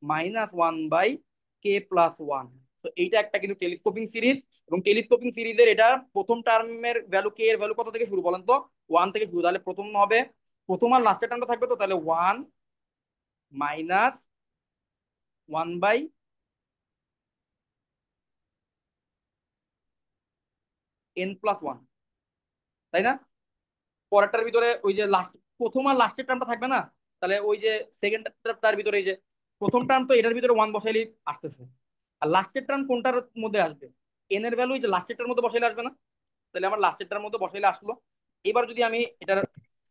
-1/k+1। তো এইটা একটা কিন্তু টেলিস্কোপিং সিরিজ, এবং টেলিস্কোপিং সিরিজের এটা প্রথম টার্মের ভ্যালু, কে এর ভ্যালু কত থেকে শুরু বলেন তো? 1 থেকে শুরু। তাহলে প্রথম হবে, প্রথম আর লাস্টের টার্মটা থাকবে, তো তাহলে 1 - 1/n+1, তাই না? পরেরটার ভিতরে ওই যে লাস্ট প্রথম আর লাস্টের টার্মটা থাকবে না, তাহলে ওই যে সেকেন্ড টার্ম ভিতরে এই যে প্রথম টার্ম তো এটার ভিতরে ওয়ান বসাইলেই আসতেছে, আর লাস্টের টার্ম কোনটার মধ্যে আসবে, এন এর ভ্যালু যে লাস্টের টার্ম মধ্যে বসাইলে আসবে না, তাহলে আমার লাস্টের টার্ম মধ্যে বসাইলে আসলো। এবার যদি আমি এটার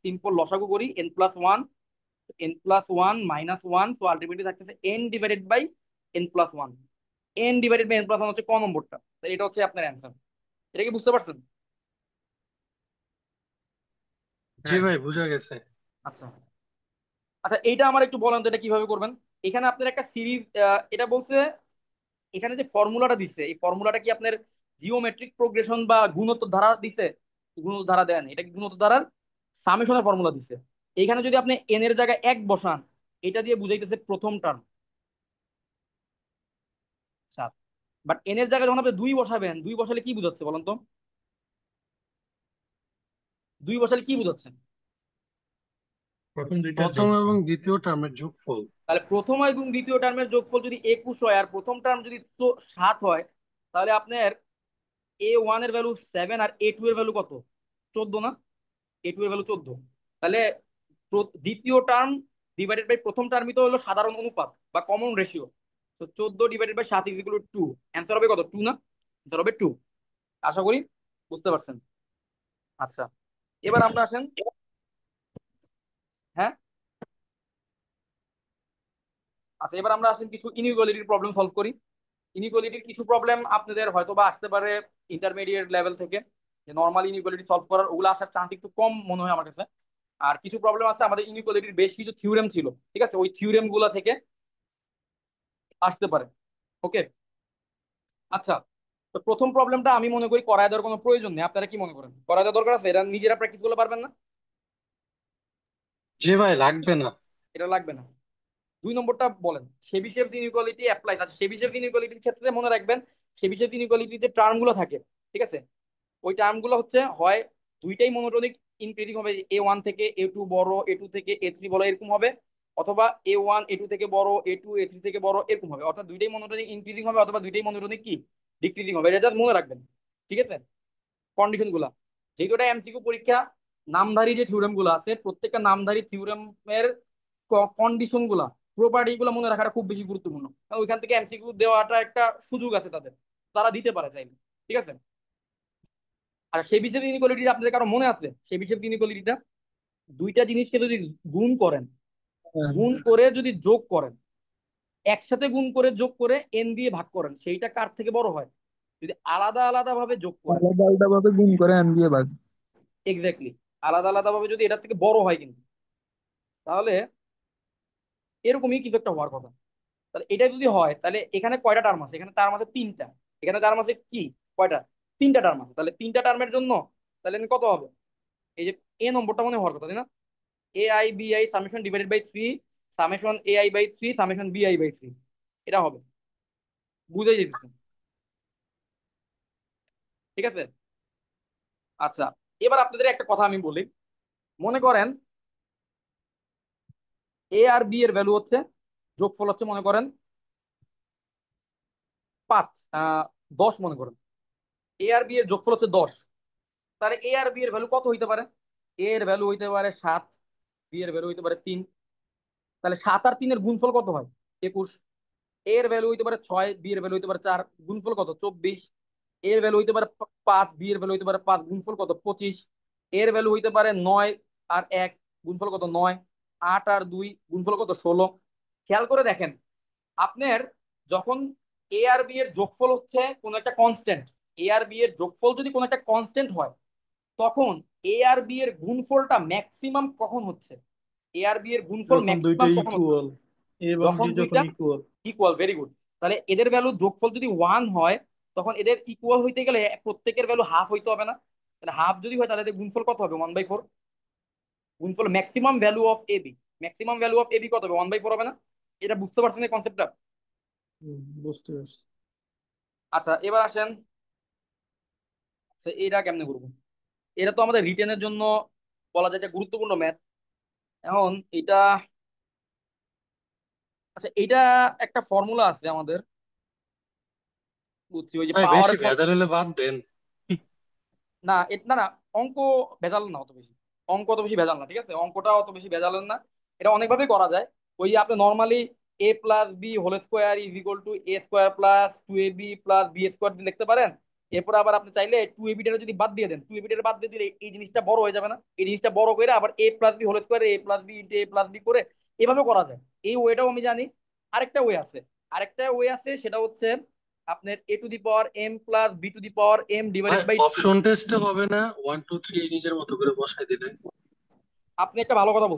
সিম্পল লসাগু করি n+1 মাইনাস ওয়ান, তো আলটিমেটলি থাকতেছে n/n+1। n/n+1 হচ্ছে ক নম্বরটা, তো এটা হচ্ছে আপনার অ্যান্সার। এটা কি বুঝতে পারছেন? জি হ্যাঁ। ভাই, বুঝা গেছে। আচ্ছা আচ্ছা, এইটা আমার একটু বলেন তো এটা কিভাবে করবেন। এখানে আপনার একটা সিরিজ, এটা বলছে এখানে যে ফর্মুলাটা দিচ্ছে, এই ফর্মুলাটা কি আপনার জিওমেট্রিক প্রোগ্রেশন বা গুণোত্তর ধারা দিচ্ছে? গুণোত্তর ধারা দেন, এটা কি গুণোত্তর ধারার সামেশনের ফর্মুলা দিচ্ছে। এখানে যদি আপনি এন এর জায়গায় এক বসান, এটা দিয়ে বুঝাইতেছে প্রথম টার্ম, সাত। বাট এন এর জায়গায় যখন আপনি দুই বসাবেন, দুই বসালে কি বুঝাচ্ছে বলেন তো? দুই বসালে কি বুঝাচ্ছে? প্রথম দুইটার প্রথম যোগফল। এবং দ্বিতীয় টার্মের যোগফল। তাহলে প্রথম এবং দ্বিতীয় টার্মের যোগফল যদি 21 হয় আর প্রথম টার্ম যদি 7 হয়, তাহলে আপনার a1 এর ভ্যালু 7 আর a2 এর ভ্যালু কত? 14 না? a2 এর ভ্যালু 14। তাহলে দ্বিতীয় টার্ম ডিভাইডেড বাই প্রথম টার্মই তো হলো সাধারণ অনুপাত বা কমন রেশিও। তো 14 / 7 = 2। অ্যান্সার হবে কত? 2 না? অ্যান্সার হবে 2। আশা করি বুঝতে পারছেন। আচ্ছা, এবার আমরা আসেন। হ্যাঁ, আচ্ছা, এবার আমরা আসেন কিছু ইনইকুয়ালিটির প্রবলেম সলভ করি। ইনইকুয়ালিটির কিছু প্রবলেম আপনাদের হয়তো বা আসতে পারে ইন্টারমিডিয়েট লেভেল থেকে, যে নর্মাল ইনইকুয়ালিটি সলভ করার ওগুলো আসার চান্স একটু কম মনে হয় আমার কাছে। আর কিছু প্রবলেম আছে আমাদের ইনইকুয়ালিটির বেশ কিছু থিওরেম ছিল, ঠিক আছে, ওই থিওরেম গুলা থেকে আসতে পারে। ওকে, আচ্ছা, তো প্রথম প্রবলেমটা আমি মনে করি করায় দেওয়ার কোনো প্রয়োজন নেই। আপনারা কি মনে করেন, করায় দেওয়ার দরকার আছে? এটা নিজেরা প্র্যাকটিস করতে পারবেন না? জি ভাই, লাগবে না। এটা লাগবে না। 2 নম্বরটা বলেন, সেবিশেভস ইনইকুয়ালিটি অ্যাপ্লাইজ। আচ্ছা, সেবিশেভস ইনইকুয়ালিটির ক্ষেত্রে মনে রাখবেন, সেবিশেভস ইনইকুয়ালিটিতে টার্ম গুলো থাকে, ঠিক আছে, ওই টার্ম গুলো হচ্ছে হয় দুইটাই মনোটোনিক ইনক্রিজিং হবে, a1 থেকে a2 বড়, a2 থেকে a3 বড় এরকম হবে, অথবা a1 a2 থেকে বড়, a2 a3 থেকে বড় এরকম হবে। অর্থাৎ দুইটাই মনোটোনিক ইনক্রিজিং হবে অথবা দুইটাই মনোটোনিক কি ডিক্রিজিং হবে। এটা জাস্ট মনে রাখবেন, ঠিক আছে, কন্ডিশন গুলা। যেহেতু এটা এমসিকিউ পরীক্ষা, নামধারী যে থিওরেম গুলো আছে প্রত্যেকটা নামধারী থিওরেমের কন্ডিশন গুলা, প্রপার্টি গুলো মনে রাখাটা খুব বেশি গুরুত্বপূর্ণ, কারণ ওইখান থেকে এমসিকিউ দেওয়াটা একটা সুযোগ আছে তাদের, তারা দিতে পারে চাইলে, ঠিক আছে। আর সেই বিশেষ ইনইকুয়ালিটি আপনাদের কারো মনে আছে? সেই বিশেষ ইনইকুয়ালিটিটা দুইটা জিনিসকে যদি গুণ করেন, গুণ করে যদি যোগ করেন, একসাথে গুণ করে যোগ করে এন দিয়ে ভাগ করেন, সেইটা কার থেকে বড় হয়? যদি আলাদা আলাদা ভাবে যোগ করেন, আলাদা আলাদা ভাবে গুণ করে এন দিয়ে ভাগ। এক্স্যাক্টলি, আলাদা আলাদা ভাবে যদি এটার থেকে বড় হয় কিন্তু, তাহলে এরকমই কিছু একটা হওয়ার কথা। তাহলে এটা যদি হয়, তাহলে এখানে কয়টা টার্ম আছে? এখানে টার্ম আছে তিনটা। এখানে টার্ম আছে কি কয়টা? তিনটা টার্ম আছে। তাহলে তিনটা টার্মের জন্য তাহলে কত হবে? এই যে এ নম্বরটা মনে হওয়ার কথা, তাই না? ai bi summation divided by 3 summation ai/3 summation bi/3, এটা হবে। বুঝে যেতেছে, ঠিক আছে। আচ্ছা, এবার আপনাদের একটা কথা আমি বলি। মনে করেন এ আর বি এর ভ্যালু হচ্ছে, যোগফল হচ্ছে মনে করেন 5, 10 মনে করেন। এ আর বি এর যোগফল হচ্ছে 10। তাহলে এ আর বি এর ভ্যালু কত হইতে পারে? এ এর ভ্যালু হইতে পারে 7, বি এর ভ্যালু হইতে পারে 3। তাহলে 7 আর 3 এর গুণফল কত হয়? 21। এর ভ্যালু হইতে পারে 6, বি এর ভ্যালু হইতে পারে 4, গুণফল কত? 24। এর ভ্যালু হইতে পারে 5, বি এর ভ্যালু হইতে পারে 5, গুণফল কত? 25। এর ভ্যালু হইতে পারে 9 আর 1, গুণফল কত? 9। 8 আর 2, গুণফল কত? 16। খেয়াল করে দেখেন, আপনার যখন এ আর বি এর যোগফল হচ্ছে কোন একটা কনস্ট্যান্ট, এ আর বি এর যোগফল যদি কোন একটা কনস্ট্যান্ট হয়, তখন এ আর বি এর গুণফলটা ম্যাক্সিমাম কখন হচ্ছে? এ আর বি এর গুণফল যখন দুইটা ম্যাক্সিমাম কখন হচ্ছে? ইকুয়াল, এ এবং যখন বি যখন দুইটা ইকুয়াল। ইকুয়াল। Very good. তাহলে এদের ভ্যালু যোগফল যদি 1 হয়, তখন এদের ইকুয়াল হইতে গেলে প্রত্যেকের ভ্যালু হাফ হইতে হবে না? তাহলে হাফ যদি হয়, তাহলে এদের গুণফল কত হবে? 1/4। গুণফল maximum value of AB, maximum value of AB কত হবে? 1/4 হবে না? এটা বুঝতে পারছেন এই কনসেপ্টটা? বুঝতে পারছি। আচ্ছা, এবার আসেন, আচ্ছা, এটা কেমনে করবো? এটা তো আমাদের রিটেনের জন্য বলা যায় যে গুরুত্বপূর্ণ ম্যাথ। এখন এটা, আচ্ছা, এটা একটা ফর্মুলা আছে আমাদের, বুঝছি, ওই যে ভাই, বেশি পাওয়ারের। ভেজাল হলে বাদ দেন। না না না, অঙ্ক ভেজাল না অত বেশি। অঙ্ক অত বেশি ভেজাল না, ঠিক আছে, অঙ্কটা অত বেশি ভেজালের না। এটা অনেকভাবেই করা যায়। ওই যে আপনি normally a plus b whole square is equal to a square plus two a B plus b square দিয়ে লিখতে পারেন। এরপর আবার আপনি চাইলে টু এ বিটা যদি বাদ দিয়ে দেন, টু এ বিটা বাদ দিয়ে দিলে এই জিনিসটা বড় হয়ে যাবে না? এই জিনিসটা বড় করে আবার এ plus b whole square A plus b into a plus B করে এভাবে করা যায়। এই ওয়েটাও আমি জানি। আরেকটা ওয়ে আছে, সেটা হচ্ছে আপনার a to the power m plus b to the power m ভাই ডিভাইডেড বাই টু। অপশন টেস্টে হবে না, 1 2 3 নিজের মতো করে বসাই দিলে? আপনি একটা ভালো কথা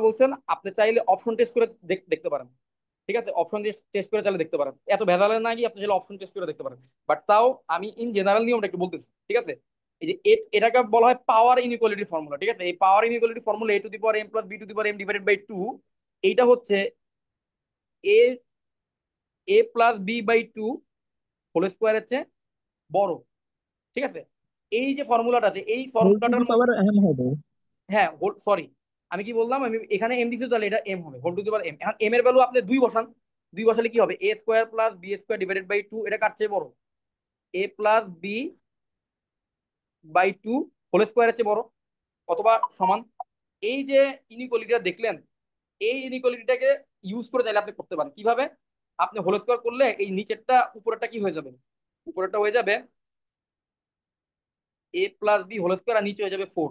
বলছেন, আপনি চাইলে অপশন টেস্ট করে দেখতে পারেন। ঠিক আছে, অপশন টেস্ট করে চাইলে দেখতে পারেন, এত ভেজালের না গিয়ে আপনি চাইলে অপশন টেস্ট করে দেখতে পারেন। বাট তাও আমি ইন জেনারেল নিয়মটা একটু বলতেছি, ঠিক আছে। এই যে এটাকে বলা হয় পাওয়ার ইনইকুয়ালিটি ফর্মুলা, ঠিক আছে। এই power inequality formula a to the power m plus b to the power m divided by two, এইটা হচ্ছে a a plus b by two whole স্কোয়ারের চেয়ে বড়, ঠিক আছে। এই যে ফর্মুলাটা আছে, এই হোল টু ফর্মুলাটার দি পাওয়ার এম হবে। হ্যাঁ, সরি, আমি কি বললাম, আমি এখানে এম দিছি, তাহলে এটা এম হবে, whole to the power m. এখন এম এর ভ্যালু আপনি দুই বসান, দুই বসালে কি হবে, a square plus b square divided by two, এটা কার চেয়ে বড়? A plus b by two whole স্কোয়ারের চেয়ে বড় অথবা সমান। এই যে ইনইকুয়ালিটিটা দেখলেন, এই ইনইকুয়ালিটিটাকে ইউজ করে চাইলে আপনি করতে পারেন কিভাবে। আপনি হোল স্কোয়ার করলে এই নিচেরটা উপরেরটা কি হয়ে যাবে, উপরেরটা হয়ে যাবে এ প্লাস বি হোল স্কোয়ার, আর নিচে হয়ে যাবে ফোর।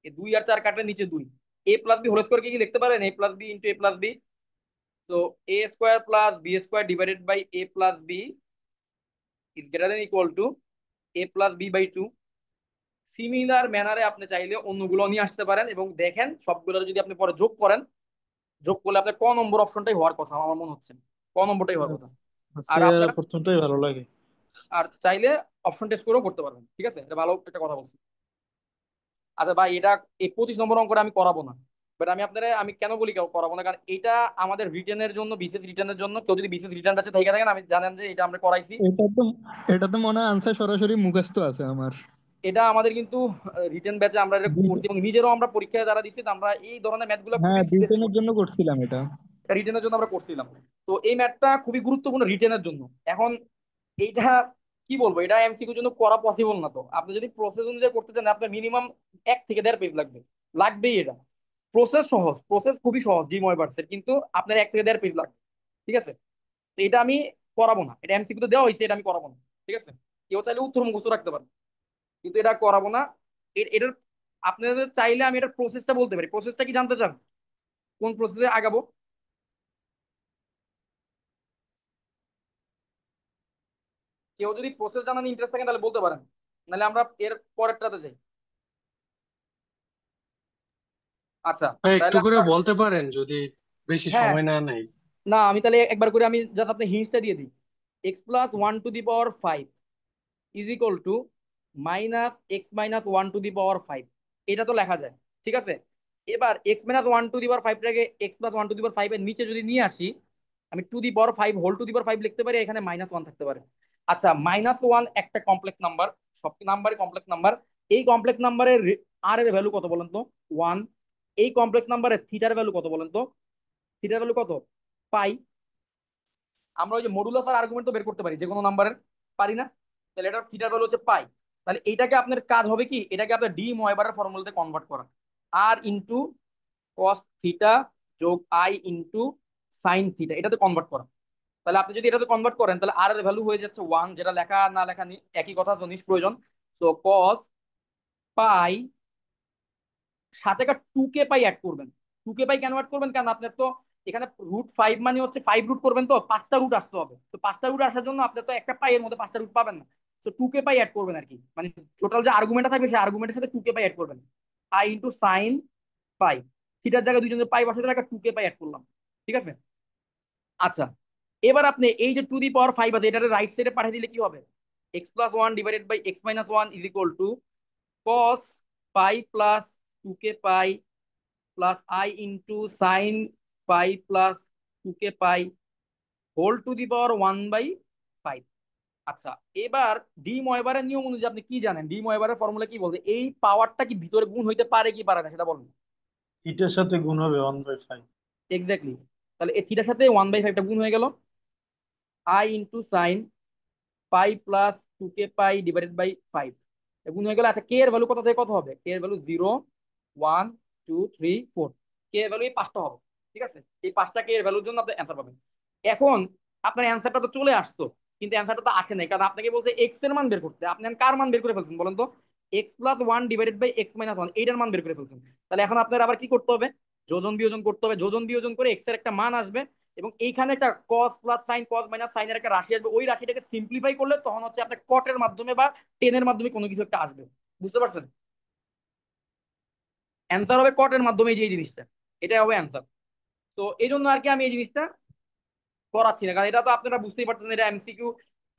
এই দুই আর চার কাটলে নিচে দুই। A plus b whole square কি লিখতে পারেন, a plus b into a plus b. তো a square plus b square divided by a plus b is greater than equal to a plus b by two. Similar ম্যানারে আপনি চাইলে অন্যগুলো নিয়ে আসতে পারেন এবং দেখেন সবগুলোর যদি আপনি পরে যোগ করেন, যোগ করলে আপনার ক নম্বর অপশনটাই হওয়ার কথা আমার মনে হচ্ছে, ক নম্বরটাই হওয়ার কথা। আর আচ্ছা, আপনার প্রথমটাই ভালো লাগে। আর চাইলে অপশন টেস্ট করেও করতে পারবেন, ঠিক আছে, এটা ভালো একটা কথা বলছি। আচ্ছা ভাই, এটা এই 25 নম্বর অঙ্কটা আমি করাবো না। বাট আমি কেন বলি কেউ করাবো না, কারণ এটা আমাদের রিটেনের জন্য, বিসিএস রিটার্নের জন্য, কেউ যদি বিসিএস রিটার্ন আছে থেকে থাকেন, আমি জানেন যে এটা আমরা করাইছি। এটা তো এটা তো মনে হয় আনসার সরাসরি মুখস্থ আছে আমার। এটা আমাদের কিন্তু রিটেন ব্যাচে আমরা এটা বি- করছি এবং নিজেরও আমরা পরীক্ষায় যারা দিচ্ছি, আমরা এই ধরনের ম্যাথগুলো হ্যাঁ, খুবই সিরিয়াসলি বিটেনের করছি। জন্য করছিলাম এটা। রিটেনের জন্য আমরা করছিলাম। তো এই ম্যাথটা খুবই গুরুত্বপূর্ণ রিটেনের জন্য। এখন এইটা কি বলবো, এটা এমসিকিউর জন্য করা পসিবল না। তো আপনি যদি প্রসেস অনুযায়ী করতে চান, আপনার মিনিমাম 1 থেকে 1.5 পেজ লাগবে, লাগবেই। এটা প্রসেস সহজ, প্রসেস খুবই সহজ জি ময়বার্সের, কিন্তু আপনার 1 থেকে 1.5 পেজ লাগবে, ঠিক আছে। তো এটা আমি করাবো না, এটা এমসিকিউ তো দেওয়া হয়েছে, এটা আমি করাবো না, ঠিক আছে। কেউ চাইলে উত্তর মুখস্থ রাখতে পারে, কিন্তু এটা করাবো না। এটার আপনাদের চাইলে আমি এটার প্রসেসটা বলতে পারি। প্রসেসটা কি জানতে চান, কোন প্রসেসে আগাবো? কেউ যদি প্রসেস জানার ইন্টারেস্ট থাকে তাহলে বলতে পারেন, নাহলে আমরা এর পরেরটাতে যাই। আচ্ছা, ভাই একটু তাহলে করে আমরা বলতে পারেন যদি বেশি হ্যাঁ, সময় না নেই? না আমি তাহলে একবার করে আমি জাস্ট আপনি হিন্টসটা দিয়ে দিই। X plus one to the power five is equal to minus x minus one to the power five, এটা তো লেখা যায়, ঠিক আছে। এবার x minus one to the power ফাইভটাকে x plus one to the power ফাইভের নিচে যদি নিয়ে আসি, আমি to the power five whole to the power five লিখতে পারি, এখানে মাইনাস ওয়ান থাকতে পারে। আচ্ছা, মাইনাস ওয়ান একটা কমপ্লেক্স নাম্বার, সব নাম্বারই কমপ্লেক্স নাম্বার। এই কমপ্লেক্স নাম্বারের আর এর ভ্যালু কত বলেন তো? ওয়ান। এই কমপ্লেক্স নাম্বারের থিটার ভ্যালু কত বলেন তো? থিটার ভ্যালু কত? পাই। আমরা ওই যে মডুলাস আর আর্গুমেন্ট তো বের করতে পারি যে কোনো নাম্বারের, পারি না? তাহলে এটা থিটার ভ্যালু হচ্ছে পাই। তাহলে এইটাকে আপনার কাজ হবে কি, এটাকে আপনার ডি ময়বারের ফর্মুলাতে কনভার্ট করা। আর ইন্টু কস থিটা যোগ আই ইন্টু সাইন থিটা, এটাতে কনভার্ট করা। তাহলে আপনি যদি এটাতে কনভার্ট করেন, তাহলে আর এর ভ্যালু হয়ে যাচ্ছে ওয়ান, যেটা লেখা না লেখা একই কথা, তো নিষ্প্রয়োজন। তো কস পাই, সাথে একটা টু কে পাই অ্যাড করবেন। টু কে পাই কেন অ্যাড করবেন, কারণ আপনার তো এখানে রুট ফাইভ মানে হচ্ছে ফাইভ রুট করবেন, তো পাঁচটা রুট আসতে হবে। তো পাঁচটা রুট আসার জন্য আপনার তো একটা পাই এর মধ্যে পাঁচটা রুট পাবেন না। তো টু কে পাই অ্যাড করবেন আর কি, মানে টোটাল যে আর্গুমেন্টটা থাকবে সেই আর্গুমেন্টের সাথে টু কে পাই অ্যাড করবেন। আই ইন্টু সাইন পাই, থিটার জায়গায় দুইজনের পাই বসাতে একটা টু কে পাই অ্যাড করলাম, ঠিক আছে। আচ্ছা, এবার আপনি এই যে টু দি পাওয়ার ফাইভ আছে, এটা রাইট সাইডে পাঠিয়ে দিলে কি হবে? X plus one divided by x minus one is equal to cos pi plus two k pi plus i into sine pi plus two k pi whole to the power one by five. আচ্ছা, এবার D ময়বারের নিয়ম অনুযায়ী আপনি কি জানেন, D ময়বারের formula কি বলতে, এই পাওয়ারটা কি ভিতরে গুণ হইতে পারে কি পারে না সেটা বলুন। এটার সাথে গুণ হবে 1/5। এক্স্যাক্টলি। তাহলে এই থিটার সাথে ওয়ান বাই ফাইভটা গুণ হয়ে গেল, i into sine pi plus two k pi divided by five গুণ হয়ে গেল। আচ্ছা, কে এর ভ্যালু কত থেকে কত হবে? কে এর value zero, one, two, three, four, k এর ভ্যালু এই পাঁচটা হবে। ঠিক আছে, এই পাঁচটা কে এর ভ্যালুর জন্য আপনি অ্যান্সার পাবেন। এখন আপনার অ্যান্সারটা তো চলে আসতো, কিন্তু অ্যান্সারটা তো আসে নাই, কারণ আপনাকে বলছে এক্স এর মান বের করতে। আপনি এখন কার মান বের করে ফেলছেন বলেন তো? X plus one divided by x minus one, এইটার মান বের করে ফেলছেন। তাহলে এখন আপনার আবার কি করতে হবে? যোজন বিয়োজন করতে হবে। যোজন বিয়োজন করে এক্স এর একটা মান আসবে, এবং এইখানে একটা কস প্লাস সাইন, কস মাইনাস সাইনের একটা রাশি আসবে। ওই রাশিটাকে সিম্পলিফাই করলে তখন হচ্ছে আপনার কটের মাধ্যমে বা টেনের মাধ্যমে কোনো কিছু একটা আসবে। বুঝতে পারছেন? অ্যান্সার হবে কটের মাধ্যমে, যে এই জিনিসটা, এটা হবে অ্যান্সার। তো এই জন্য আর কি আমি এই জিনিসটা করাচ্ছি না, কারণ এটা তো আপনারা বুঝতেই পারতেছেন, এটা এমসিকিউ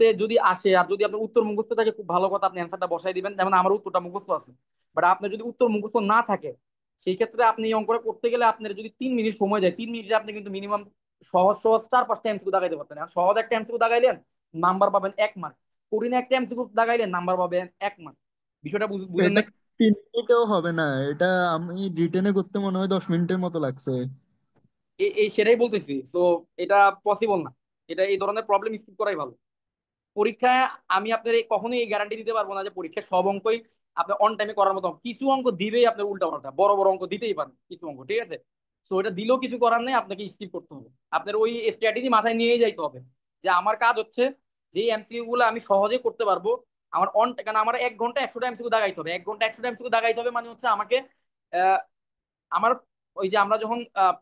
তে যদি আসে, আর যদি আপনার উত্তর মুখস্থ থাকে খুব ভালো কথা, আপনি অ্যান্সারটা বসাই দিবেন, যেমন আমার উত্তরটা মুখস্থ আছে। বাট আপনার যদি উত্তর মুখস্থ না থাকে, সেই ক্ষেত্রে আপনি এই অঙ্কটা করতে গেলে আপনার যদি 3 মিনিট সময় যায়, 3 মিনিটে আপনি কিন্তু মিনিমাম সহজ সহজ 4-5টা এমসিকিউ দাগাইতে পারতেন। আর সহজ একটা এমসিকিউ দাগাইলেন, নাম্বার পাবেন 1 মার্ক। কঠিন একটা এমসিকিউ দাগাইলেন, নাম্বার পাবেন 1 মার্ক। বিষয়টা বুঝেন এটা নাই? 3 মিনিটেও হবে না, এটা আমি রিটেনে করতে মনে হয় 10 মিনিটের মতো লাগছে। এই এই সেটাই বলতেছি, তো এটা পসিবল না। এটা এই ধরনের প্রবলেম স্কিপ করাই ভালো। পরীক্ষায় আমি আপনার কখনোই এই গ্যারান্টি দিতে পারবো না যে পরীক্ষায় সব অঙ্কই আপনার অন টাইমে করার মতো। কিছু অঙ্ক দিবেই আপনার উল্টা পাল্টা, বড় বড় অঙ্ক দিতেই পারেন কিছু অঙ্ক, ঠিক আছে? তো এটা দিলেও কিছু করার নেই, আপনাকে স্কিপ করতে হবে। আপনার ওই স্ট্র্যাটেজি মাথায় নিয়েই যাইতে হবে, যে আমার কাজ হচ্ছে যে এমসিকিউ গুলো আমি সহজে করতে পারবো। আমার কারণ আমার 1 ঘন্টা 100টা এমসিকিউ দাগাইতে হবে। 1 ঘন্টা 100টা এমসিকিউ দাগাইতে হবে, মানে হচ্ছে আমাকে আমার ওই যে আমরা যখন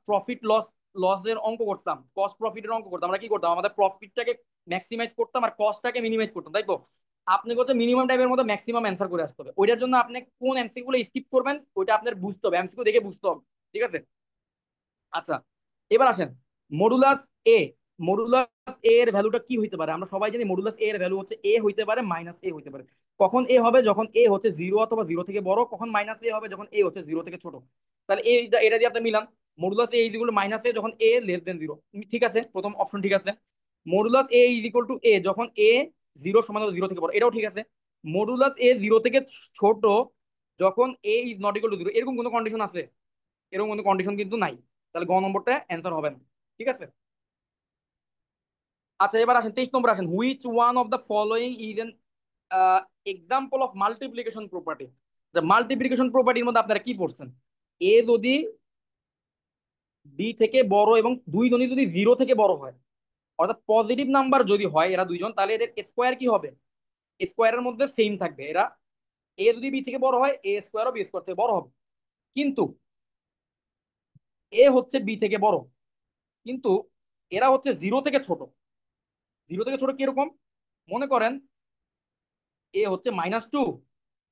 প্রফিট লস লসের অঙ্ক করতাম, কস্ট প্রফিটের অঙ্ক করতাম, আমরা কি করতাম? আমাদের প্রফিটটাকে ম্যাক্সিমাইজ করতাম আর কস্টটাকে মিনিমাইজ করতাম, তাই তো? আপনি হচ্ছে মিনিমাম টাইপের মধ্যে ম্যাক্সিমাম অ্যান্সার করে আসতে হবে। ওইটার জন্য আপনি কোন এমসিকিউ গুলো স্কিপ করবেন ওইটা আপনার বুঝতে হবে, এমসিকিউ দেখে বুঝতে হবে। ঠিক আছে? আচ্ছা, এবার আসেন মডুলাস এ। মডুলাস এ এর ভ্যালুটা কি হইতে পারে? আমরা সবাই জানি মডুলাস এ এর ভ্যালু হচ্ছে এ হইতে পারে, মাইনাস এ হইতে পারে। কখন এ হবে? যখন এ হচ্ছে জিরো অথবা জিরো থেকে বড়। কখন মাইনাস এ হবে? যখন এ হচ্ছে জিরো থেকে ছোট। তাহলে এটা দিয়ে আপনি মিলান, modulus a is equal to minus a যখন এ লেস দেন জিরো। ঠিক আছে, প্রথম অপশন ঠিক আছে। Modulus a is equal to a যখন এ জিরো সমান জিরো থেকে বড়, এটাও ঠিক আছে। মডুলাস এ জিরো থেকে ছোট যখন a is not equal to zero, এরকম কোনো কন্ডিশন আছে? এরকম কোনো কন্ডিশন কিন্তু নাই। তাহলে গ নম্বরটা অ্যান্সার হবে না। ঠিক আছে। আচ্ছা, এবার আসেন 23 নম্বর আসেন, which one of the following is an example of multiplication property. যে মাল্টিপ্লিকেশন প্রপার্টির মধ্যে আপনারা কি পড়ছেন? এ যদি বি থেকে বড় এবং দুই জনই যদি জিরো থেকে বড় হয়, অর্থাৎ পজিটিভ নাম্বার যদি হয় এরা দুইজন, তাহলে এদের স্কোয়ার কি হবে? স্কোয়ারের মধ্যে সেম থাকবে এরা। এ যদি বি থেকে বড় হয়, এ স্কোয়ারও বি স্কোয়ার থেকে বড় হবে। কিন্তু এ হচ্ছে বি থেকে বড়, কিন্তু এরা হচ্ছে জিরো থেকে ছোট। জিরো থেকে ছোট কিরকম? মনে করেন এ হচ্ছে -2,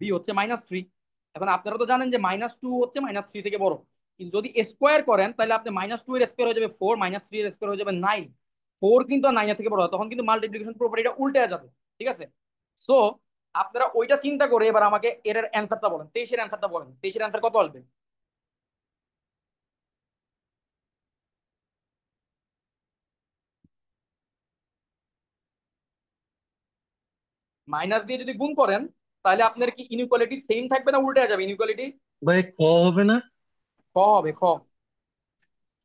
বি হচ্ছে -3। এখন আপনারা তো জানেন যে -2 হচ্ছে -3 থেকে বড়। কিন্তু যদি স্কোয়ার করেন তাহলে আপনি -2 এর স্কোয়ার হয়ে যাবে 4, -3 এর স্কোয়ার হয়ে যাবে 9। 4 কিন্তু 9 এর থেকে বড় হয়, তখন কিন্তু মাল্টিপ্লিকেশন প্রপার্টিটা উল্টে যাবে। ঠিক আছে? সো আপনারা ওইটা চিন্তা করে এবার আমাকে এর অ্যান্সারটা বলেন, 23-এর অ্যান্সারটা বলেন। 23-এর অ্যান্সার কত আসবে? মাইনাস দিয়ে যদি গুণ করেন তাহলে আপনার কি ইনইকুয়ালিটি সেম থাকবে না উল্টে যাবে ইনইকুয়ালিটি? ভাই ক হবে না? খ হবে, খ।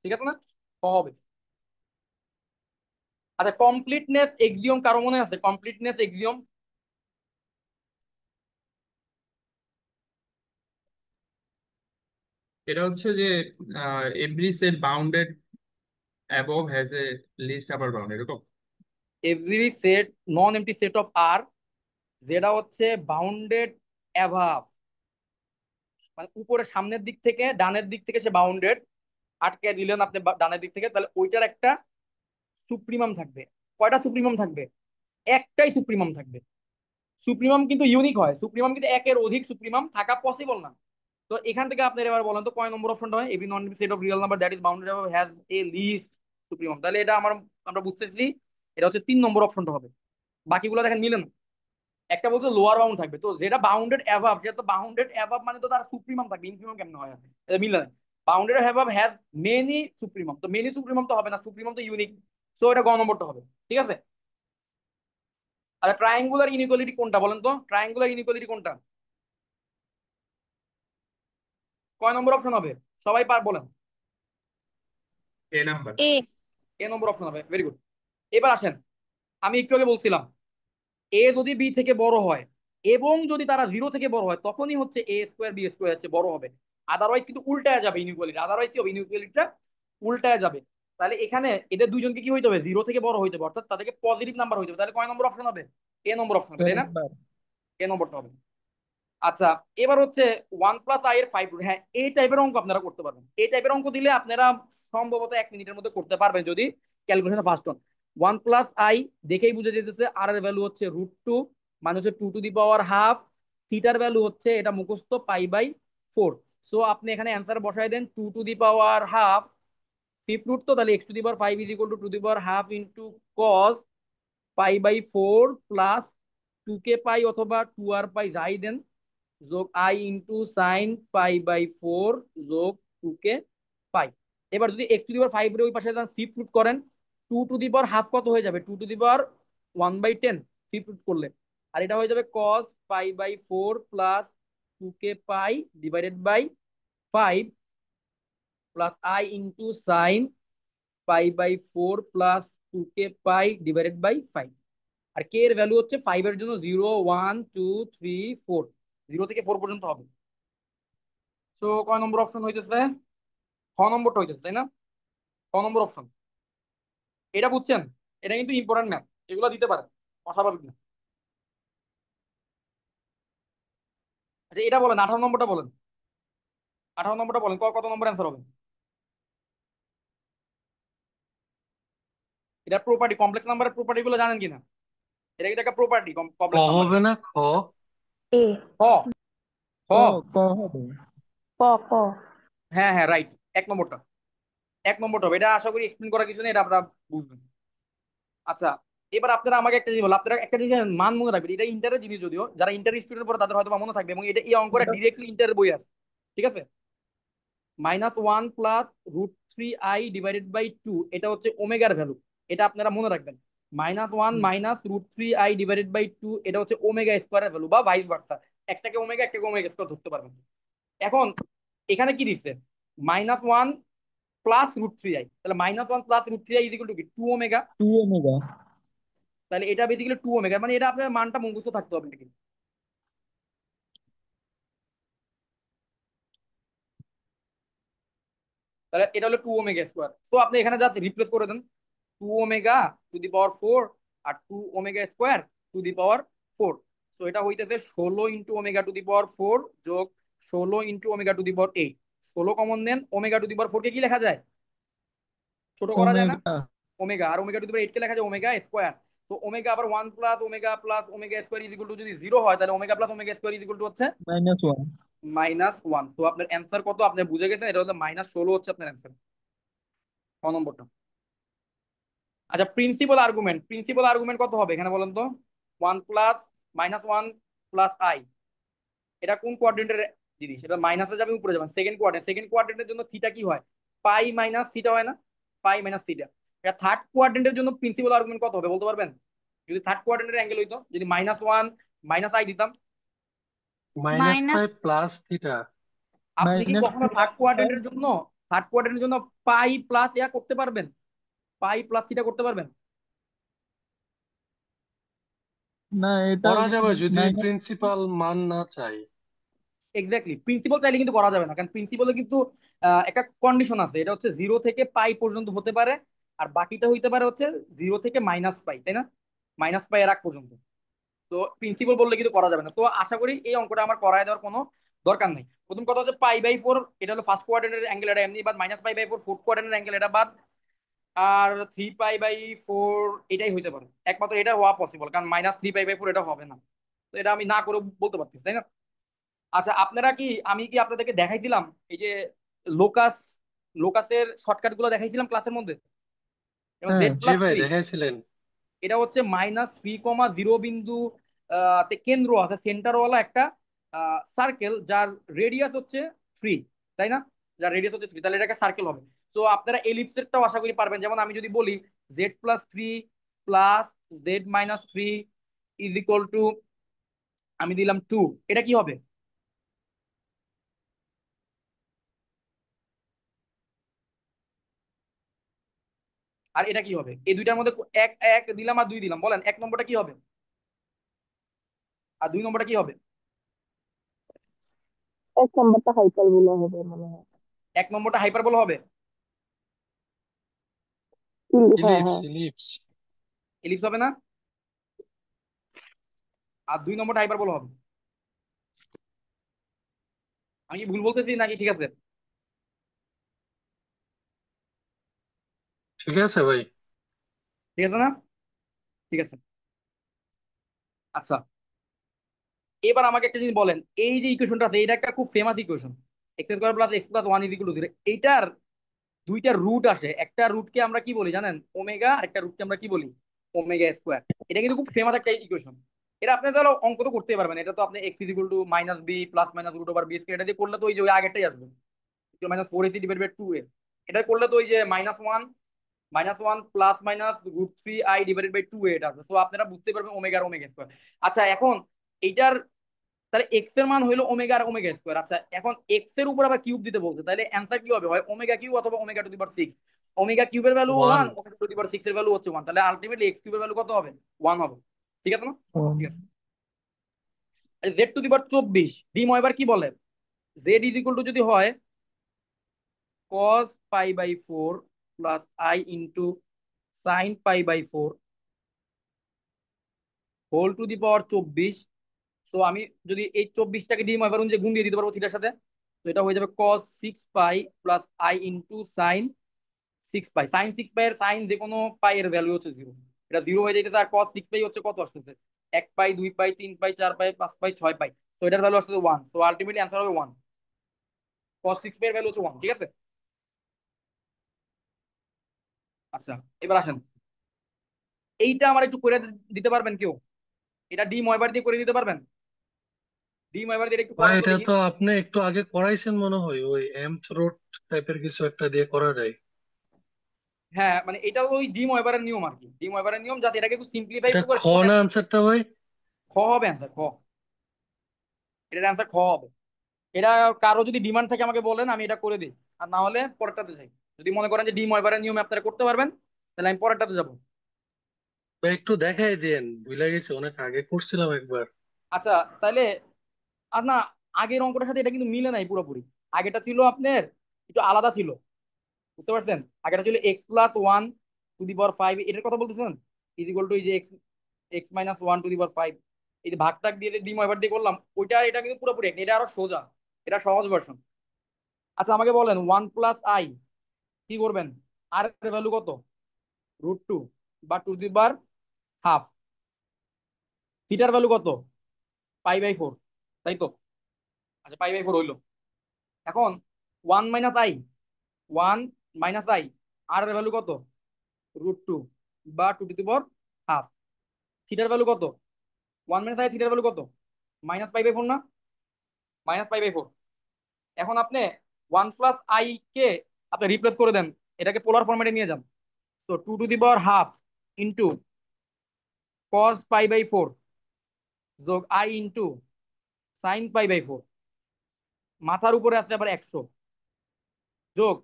ঠিক আছে না? খ হবে। আচ্ছা, কমপ্লিটনেস এক্সিওম কারো মনে আছে? কমপ্লিটনেস এক্সিওম এটা হচ্ছে যে every set bounded above has a least upper bound, এরকম। Every set non empty set of r, যেটা হচ্ছে বাউন্ডেড অ্যাভাব, মানে উপরে সামনের দিক থেকে ডানের দিক থেকে সে বাউন্ডেড, আটকে দিলেন আপনি ডানের দিক থেকে, তাহলে ওইটার একটা সুপ্রিমাম থাকবে। কয়টা সুপ্রিমাম থাকবে? একটাই সুপ্রিমাম থাকবে। সুপ্রিমাম কিন্তু ইউনিক হয়, সুপ্রিমাম কিন্তু একের অধিক সুপ্রিমাম থাকা পসিবল না। তো এখান থেকে আপনার এবার বলেন তো কয় নম্বর অপশনটা হয়? Every non set of real number that is bounded above has a least supremum. তাহলে এটা আমরা বুঝতেছি এটা হচ্ছে 3 নম্বর অপশনটা হবে। বাকিগুলো দেখেন মিলে না। একটা বলতে লোয়ার বাউন্ড থাকবে, তো যেটা বাউন্ডেড অ্যাভাব, সেটা তো বাউন্ডেড অ্যাভাব মানে তো তার সুপ্রিমাম থাকবে, ইনফিমাম কেমন হয়? এটা মিলে না। বাউন্ডেড অ্যাভাব হ্যাজ মেনি সুপ্রিমাম, তো মেনি সুপ্রিমাম তো হবে না, সুপ্রিমাম তো ইউনিক। সো এটা গ নম্বরটা হবে। ঠিক আছে। আচ্ছা, ট্রায়াঙ্গুলার ইনইকুয়ালিটি কোনটা বলেন তো? ট্রায়াঙ্গুলার ইনইকুয়ালিটি কোনটা? কয় নম্বর অপশন হবে? সবাই বলেন। এ নাম্বার। এ। এ নম্বর অপশন হবে, ভেরি গুড। এবার আসেন, আমি একটু আগে বলছিলাম এ যদি বি থেকে বড় হয় এবং যদি তারা জিরো থেকে বড় হয়, তখনই হচ্ছে এ স্কোয়ার বি স্কোয়ার হচ্ছে বড় হবে। আদারওয়াইজ কিন্তু উল্টায় যাবে ইনইকুয়ালিটি, আদারওয়াইজ কি হবে, ইনইকুয়ালিটিটা উল্টায় যাবে। তাহলে এখানে এদের দুইজনকে কি হইতে হবে, জিরো থেকে বড় হইতে হবে, অর্থাৎ তাদেরকে পজিটিভ নাম্বার হইতে হবে। তাহলে কয় নম্বর অপশন হবে, এ নম্বর অপশন হবে, তাই না? একবার এ নম্বরটা হবে। আচ্ছা, এবার হচ্ছে 1 + i এর 5 রুট। হ্যাঁ, এই টাইপের অঙ্ক আপনারা করতে পারবেন। এই টাইপের অঙ্ক দিলে আপনারা সম্ভবত 1 মিনিটের মধ্যে করতে পারবেন যদি ক্যালকুলেশন ফাস্ট হন। 1 + i দেখেই বুঝে যেতেছে আর এর ভ্যালু হচ্ছে √2, মানে হচ্ছে 2^½ থিটার ভ্যালু হচ্ছে, এটা মুখস্থ, π/4। সো আপনি এখানে অ্যান্সার বসায় দেন 2^½ ফিফ রুট, তো তাহলে x⁵ is equal to 2½ into cos π/4 plus 2k π অথবা 2r π যাই দেন, যোগ i ইন্টু সাইন π/4 যোগ 2k π। এবার যদি x⁵ এর ওই পাশে যান ফিফ রুট করেন, 2^½ কত হয়ে যাবে, 2^1/10 ফিফ রুট করলে। আর এটা হয়ে যাবে cos π/4 plus 2k π divided by 5 plus i into sine π/4 plus 2k π divided by 5। আর কে এর ভ্যালু হচ্ছে 5 এর জন্য 0 1 2 3 4, 0 থেকে 4 পর্যন্ত হবে। তো কয় নম্বর অপশন হইতেছে, খ নম্বরটা হইতেছে, তাই না? খ নম্বর অপশন, এটা বুঝছেন? এটা কিন্তু ইম্পর্টেন্ট ম্যাথ, এগুলো দিতে পারে, অস্বাভাবিক না। আচ্ছা এটা বলেন, 18 নম্বরটা বলেন, 18 নম্বরটা বলেন, কত নম্বর অ্যান্সার হবে? এটা প্রপার্টি, কমপ্লেক্স নাম্বারের প্রপার্টি গুলো জানেন কিনা? এটা কিন্তু একটা প্রপার্টি খ কমপ্লেক্স নাম্বারের। হবে না, খ? এ খ, খ, ক ক হবে। ক ক হ্যাঁ হ্যাঁ রাইট, 1 নম্বরটা, 1 নম্বরটা হবে। এটা আশা করি এক্সপ্লেন করার কিছু নেই, এটা আপনারা বুঝবেন। আচ্ছা, এবার আপনারা আমাকে একটা জিনিস বলো, আপনারা একটা জিনিস মান মনে রাখবেন, এটা ইন্টারের জিনিস, যদিও যারা ইন্টার স্টুডেন্ট পড়ে তাদের হয়তো বা মনে থাকবে, এবং এটা এই অঙ্কটা এটা ডিরেক্টলি ইন্টারের বই আছে, ঠিক আছে? -1 প্লাস √3i ডিভাইডেড বাই 2, এটা হচ্ছে ওমেগার ভ্যালু, এটা আপনারা মনে রাখবেন। -1 মাইনাস √3i ডিভাইডেড বাই 2, এটা হচ্ছে ওমেগা স্কোয়ারের ভ্যালু, বা ভাইস ভার্সা, একটাকে ওমেগা একটাকে ওমেগা স্কোয়ার ধরতে পারবেন। এখন এখানে কি দিচ্ছে, -1 প্লাস √3i, তাহলে -1 plus √3i is equal two কি, 2 ওমেগা। 2 ওমেগা। তাহলে এটা বেসিক্যালি 2 ওমেগা, মানে এটা আপনার মানটা মুখস্থ থাকতে হবে নাকি। তাহলে এটা হলো 2 ওমেগা স্কোয়ার। সো আপনি এখানে জাস্ট রিপ্লেস করে দেন 2 ওমেগা টু দি পাওয়ার 4 আর 2 omega square to the power 4। So এটা হইতেছে 16 into omega to the power 4 যোগ 16 into omega to the power 8। 16 common নেন, ওমেগা টু দি পাওয়ার 4 কে কি লেখা যায়, ছোট করা যায় না, ওমেগা ওমেগা। আর ওমেগা টু দি পাওয়ার 8 কে লেখা যায় ওমেগা স্কোয়ার। তো ওমেগা আবার 1 plus omega square is equal to যদি 0 হয়, তাহলে omega plus omega square is equal two হচ্ছে -1। -1। তো আপনার অ্যান্সার কত আপনি বুঝে গেছেন, এটা হচ্ছে -16 হচ্ছে আপনার অ্যান্সার, ক নম্বরটা। আচ্ছা, প্রিন্সিপাল আর্গুমেন্ট, প্রিন্সিপাল আর্গুমেন্ট কত হবে এখানে বলেন তো? 1 প্লাস -1 প্লাস i, এটা কোন কোয়াড্রেন্টের জিনিস, এটা মাইনাসে যাবে উপরে যাবেন, সেকেন্ড কোয়াড্রেন্ট, সেকেন্ড কোয়াড্রেন্টের জন্য থিটা কি হয়, পাই মাইনাস থিটা হয় না, পাই মাইনাস থিটা। এটা থার্ড কোয়াড্রেন্টের জন্য প্রিন্সিপাল আর্গুমেন্ট কত হবে বলতে পারবেন? যদি থার্ড কোয়াড্রেন্টের অ্যাঙ্গেল হইতো, যদি -1 -i দিতাম, -5 প্লাস থিটা। আপনি কি কখনো থার্ড -2 কোয়াড্রেন্টের জন্য, থার্ড কোয়াড্রেন্টের জন্য পাই প্লাস ইয়া করতে পারবেন, পাই প্লাস থিটা করতে পারবেন? না, এটা করা যাবে যদি মাইনাস। প্রিন্সিপাল মান না চাই। এক্স্যাক্টলি, প্রিন্সিপাল চাইলে কিন্তু করা যাবে না, কারণ প্রিন্সিপালে কিন্তু একটা কন্ডিশন আছে, এটা হচ্ছে 0 থেকে পাই পর্যন্ত হতে পারে, আর বাকিটা হইতে পারে হচ্ছে 0 থেকে -পাই, তাই না, -পাই এর আগ পর্যন্ত। তো প্রিন্সিপাল বললে কিন্তু করা যাবে না। তো আশা করি এই অঙ্কটা আমার করায় দেওয়ার কোনো দরকার নেই। প্রথম কথা হচ্ছে π/4, এটা হলো ফার্স্ট কোয়াড্রেন্টের অ্যাঙ্গেল, এটা এমনি বাদ, -π/4 ফোর্থ কোয়াড্রেন্টের অ্যাঙ্গেল, এটা বাদ, আর 3π/4 এটাই হইতে পারে, একমাত্র এটা হওয়া পসিবল, কারণ -3π/4 এটা হবে না। তো এটা আমি না করে বলতে পারতেছি, তাই না? আচ্ছা, আপনারা কি, আমি কি আপনাদেরকে দেখাইছিলাম এই যে লোকাস, লোকাসের শর্টকাট গুলো দেখাইছিলাম ক্লাসের মধ্যে, যেমন হ্যাঁ, জেড জি প্লাস ভাই, থ্রি, দেখাইছিলেন। এটা হচ্ছে -3,0 বিন্দু তে কেন্দ্র আছে, সেন্টারওয়ালা একটা সার্কেল, যার রেডিয়াস হচ্ছে 3, তাই না, যার রেডিয়াস হচ্ছে 3, তাহলে এটাকে সার্কেল হবে। তো আপনারা এলিপসেরটাও আশা করি পারবেন, যেমন আমি যদি বলি z+3 plus z-3 is equal two, আমি দিলাম 2, এটা কি হবে? আর এটা কি হবে? এই দুইটার মধ্যে এক এক দিলাম আর 2 দিলাম, বলেন 1 নম্বরটা কি হবে আর 2 নম্বরটা কি হবে? এক নাম্বারটা হাইপারবোলা হবে মনে হয়। এক নম্বরটা হাইপারবোলা হবে, হ্যাঁ ইলিপস হ্যাঁ। ইলিপস এলিপস হবে না, আর 2 নম্বরটা হাইপারবোলা হবে। আমি কি ভুল বলতেছি নাকি ঠিক আছে? ঠিক আছে ভাই। ঠিক আছে না? ঠিক আছে। আচ্ছা, এবার আমাকে একটা জিনিস বলেন, এই যে ইকুয়েশনটা আছে এটা একটা খুব famous equation, x square plus x plus one is equal to zero. এইটার দুইটা রুট আসে, একটা রুটকে আমরা কি বলি জানেন, ওমেগা, আর একটা রুটকে আমরা কি বলি, ওমেগা স্কোয়ার। এটা কিন্তু খুব ফেমাস একটা ইকুয়েশন। এটা আপনি তাহলে অঙ্ক তো করতেই পারবেন, এটা তো আপনি x is equal to minus b plus minus root over b square, এটা দিয়ে করলে তো ওই যে ওই আগেরটাই আসবে, minus four ac divide by two a. এটা করলে তো ওই যে minus one plus minus root three i divided by two এটা আসবে। তো আপনারা বুঝতে পারবেন ওমেগা আর ওমেগা স্কোয়ার। আচ্ছা এখন এইটার তাহলে এক্স এর মান হলো ওমেগা আর ওমেগা স্কোয়ার। আচ্ছা এখন এক্স এর উপর আবার কিউব দিতে বলছে, তাহলে অ্যান্সার কি হবে, হয় ওমেগা কিউব অথবা omega to the power six. Omega কিউবের value one. One, omega to the power six এর ভ্যালু হচ্ছে ওয়ান, তাহলে আলটিমেটলি এক্স কিউবের ভ্যালু কত হবে, ওয়ান হবে। ঠিক আছে না? ঠিক আছে। জেড টু দি পাওয়ার 24, ডিম এবার কি বলে, জেড ইজ ইকুয়াল টু যদি হয় cos pi by four plus i into sine pi by four whole to the power 24। So আমি যদি এই 24টাকে ডিম এবার যে গুণ দিয়ে দিতে পারবো থিটার সাথে, তো এটা হয়ে যাবে কস six pi plus i into sign six pi. Sign six pi এর সাইন যে কোনো পাই এর ভ্যালু হচ্ছে জিরো, এটা জিরো হয়ে যাইতেছে। আর কস সিক্স পাই হচ্ছে কত আসতেছে, এক পাই, দুই পাই, তিন পাই, চার পাই, পাঁচ পাই, ছয় পাই। তো এটার ভ্যালু আসতেছে ওয়ান। তো আলটিমেটলি অ্যান্সার হবে ওয়ান, কস সিক্স পাই এর ভ্যালু হচ্ছে ওয়ান। ঠিক আছে। আচ্ছা এবার আসেন, এইটা আমার একটু করে দিতে পারবেন কেউ, এটা ডি ময়বার দিয়ে করে দিতে পারবেন? ডি ময়বার দিয়ে একটু ভাই করেন তো এটা দেখি। তো আপনি একটু আগে করাইছেন মনে হয়, ওই এমথ রোড টাইপের কিছু একটা দিয়ে করা যায়। হ্যাঁ মানে এটা ওই ডি ময়বারের নিয়ম আর কি, ডি ময়বারের নিয়ম, জাস্ট এটাকে একটু সিম্পলিফাই এটা একটু খ করে না আনসারটা ভাই? খ হবে অ্যান্সার, খ। এটার অ্যান্সার খ হবে। এটা কারো যদি ডিমান্ড থাকে আমাকে বলেন, আমি এটা করে দিই, আর না হলে পরেরটাতে যাই। যদি মনে করেন যে ডি ময়বারের নিয়মে আপনারা করতে পারবেন, তাহলে আমি পরেরটাতে যাবো। ভাই একটু দেখাই দেন, ভুলে গেছি, অনেক আগে করছিলাম একবার। আচ্ছা তাহলে, আর না, আগের অঙ্কটার সাথে এটা কিন্তু মিলে নাই পুরোপুরি। আগেটা ছিল আপনার একটু আলাদা ছিল, বুঝতে পারছেন? আগেটা ছিল x plus one to the power five, এটার কথা বলতেছেন, ইজ ইকুয়াল টু এই যে x x minus one to the power five. এই যে ভাগ টাগ দিয়ে যে ডি ময়বার দিয়ে করলাম, ওইটা আর এটা কিন্তু পুরোপুরি এক না, এটা আরো সোজা, এটা সহজ ভার্সন। আচ্ছা আমাকে বলেন ওয়ান প্লাস আই কি করবেন, আর এর ভ্যালু কত, রুট টু বা টু দি পাওয়ার হাফ। থিটার ভ্যালু কত, পাই বাই ফোর, তাই তো? আচ্ছা পাই বাই ফোর হইলো। এখন one minus i, one minus i, r এর ভ্যালু কত, রুট টু বা two to the power half. থিটার ভ্যালু কত, ওয়ান মাইনাস আই, থিটার ভ্যালু কত, মাইনাস পাই বাই ফোর না, মাইনাস পাই বাই ফোর। এখন আপনি ওয়ান প্লাস আই কে আপনি রিপ্লেস করে দেন, এটাকে পোলার ফরম্যাটে নিয়ে যান। তো two to the power half into cos pi by four যোগ i into sine pi by four, মাথার উপরে আছে আবার একশো, যোগ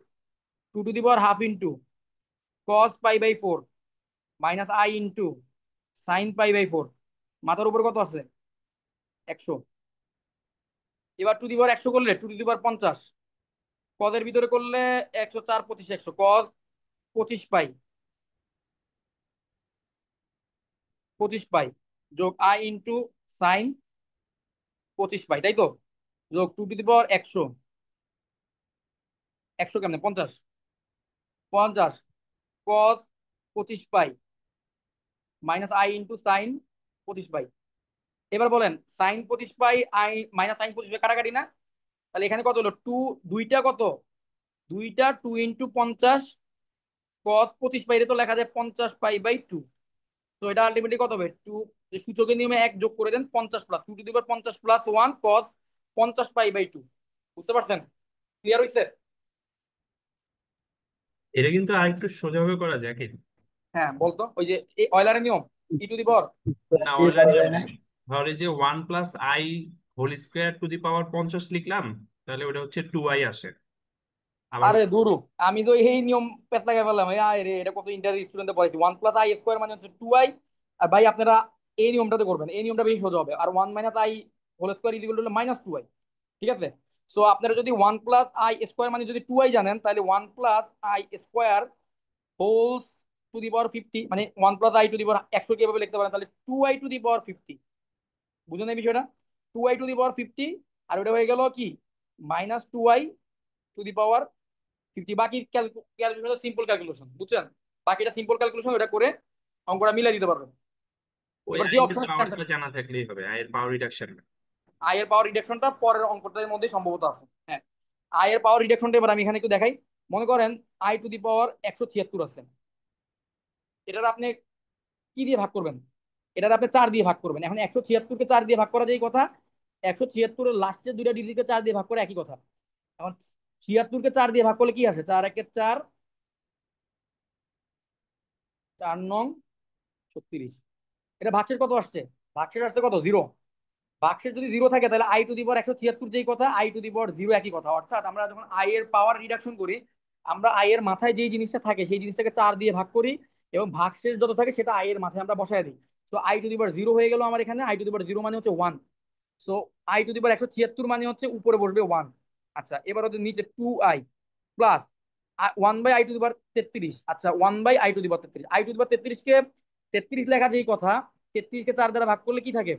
two to the power half into cos pi by four minus i into sine pi by four, মাথার উপর কত আছে, একশো। এবার টু দি পাওয়ার একশো করলে টু টু দি পাওয়ার পঞ্চাশ, কজের ভিতরে করলে একশো চার পঁচিশ একশো, কজ পঁচিশ পাই, পঁচিশ পাই যোগ আই ইন্টু সাইন পঁচিশ পাই, তাই তো? যোগ টু টু দি পাওয়ার একশো, একশো কেমনে, পঞ্চাশ, পঞ্চাশ কস পঁচিশ পাই মাইনাস আই ইন্টু সাইন পঁচিশ পাই। এবার বলেন সাইন পঁচিশ পাই আই মাইনাস সাইন পঁচিশ পাই কাটাকাটি না, তাহলে এখানে কত হলো টু, দুইটা কত, দুইটা টু ইন্টু পঞ্চাশ কস পঁচিশ পাই, তো লেখা যায় পঞ্চাশ পাই বাই টু। তো এটা আলটিমেটলি কত হবে, টু, যে সূচকের নিয়মে এক যোগ করে দেন, পঞ্চাশ plus two to the power পঞ্চাশ প্লাস ওয়ান কস পঞ্চাশ পাই বাই টু। বুঝতে পারছেন? ক্লিয়ার হয়েছে? এটা কিন্তু আর একটু সোজাভাবে করা যায় কি? হ্যাঁ বলতো, ওই যে এই অয়লারের নিয়ম, ই টু দি পাওয়ার, না, দিয়ে ওইটা করা নিয়ম যায় না? নাই। ধর এই যে one plus i whole square to the power পঞ্চাশ লিখলাম, তাহলে ওটা হচ্ছে টু আই আসে। আবার আরে দুরু, আমি তো এই নিয়ম পেট লাগাই ফেললাম, এই আয় রে, এটা কত ইন্টার স্টুডেন্টে পড়াইছি, ওয়ান প্লাস আই স্কোয়ার মানে হচ্ছে টু আই। আর ভাই আপনারা এই নিয়মটাতে করবেন, এই নিয়মটা বেশি সোজা হবে। আর one minus i whole square is equal to minus two i. ঠিক আছে? সো আপনারা যদি 1 + i² মানে যদি 2i জানেন, তাহলে 1 + i² হোল টু দি পাওয়ার 50, মানে 1 + i⁻100 কিভাবে লিখতে পারেন, তাহলে 2i⁻50। বুঝলেন এই বিষয়টা? 2i⁻50, আর ওটা হয়ে গেল কি -2i⁻50। বাকি ক্যালকুলেশন সিম্পল ক্যালকুলেশন, বুঝছেন? বাকিটা সিম্পল ক্যালকুলেশন, ওটা করে অঙ্কটা মিলাই দিতে পারবেন। ওই এবার যে আয়ের অপশন পাওয়ারটা জানা থাকলেই হবে, আয়ের পাওয়ার রিডাকশন। আয়ের পাওয়ার রিডাকশনটা পরের অঙ্কটার মধ্যে সম্ভবত আছে। হ্যাঁ, আয়ের পাওয়ার রিডাকশনটা এবার আমি এখানে একটু দেখাই। মনে করেন i⁻176 আছে, এটার আপনি কি দিয়ে ভাগ করবেন? এটার আপনি 4 দিয়ে ভাগ করবেন। এখন 176কে 4 দিয়ে ভাগ করা যায় কথা, 176-এর লাস্টের দুইটা ডিজিটকে 4 দিয়ে ভাগ করে একই কথা। এখন 76কে 4 দিয়ে ভাগ করলে কি আসে? 4 × 1 = 4, 4 × 9 = 36। এটা ভাগশেষ কত আসছে? ভাগশেষ আসছে কত? 0। ভাগশেষ যদি 0 থাকে তাহলে i⁻176 যেই কথা, i⁻0 একই কথা। অর্থাৎ আমরা যখন আই এর পাওয়ার রিডাকশন করি, আমরা আই এর মাথায় যেই জিনিসটা থাকে সেই জিনিসটাকে 4 দিয়ে ভাগ করি, এবং ভাগশেষ যত থাকে সেটা আই এর মাথায় আমরা বসায় দিই। তো i⁻0 হয়ে গেল আমার এখানে। i⁻0 মানে হচ্ছে 1। সো i⁻176 মানে হচ্ছে উপরে বসবে 1। আচ্ছা, এবার হচ্ছে নিচে 2i প্লাস 1/i⁻33। আচ্ছা, 1/i⁻33, i⁻33কে 33 লেখা যেই কথা, 33কে 4 দ্বারা ভাগ করলে কি থাকে?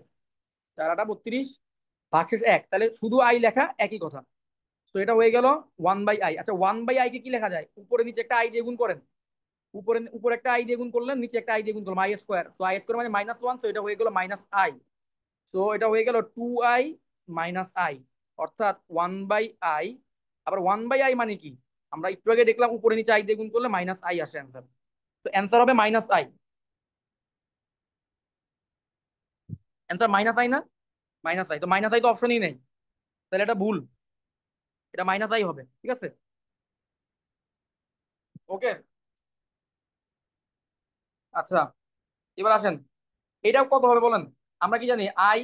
4 × 8 = 32, ভাগশেষ 1, তাহলে শুধু আই লেখা একই কথা। তো এটা হয়ে গেল 1/i। আচ্ছা, 1/i কে কি লেখা যায়? উপরে নিচে একটা আই দিয়ে গুণ করেন, উপরে একটা আই দিয়ে গুণ করলেন, নিচে একটা আই দিয়ে গুণ করলাম, i²। তো i² মানে -1, তো এটা হয়ে গেল -i। তো এটা হয়ে গেল 2i - i, অর্থাৎ 1/i। আবার 1/i মানে কি? আমরা একটু আগে দেখলাম উপরে নিচে আই দিয়ে গুণ করলে -i আসে অ্যান্সার। তো অ্যান্সার হবে -i। অ্যান্সার -i না? -i, তো -i তো অপশনই নেই, তাহলে এটা ভুল। এটা -i হবে, ঠিক আছে? ওকে, আচ্ছা, এবার আসেন, এটাও কত হবে বলেন? আমরা কি জানি? i²,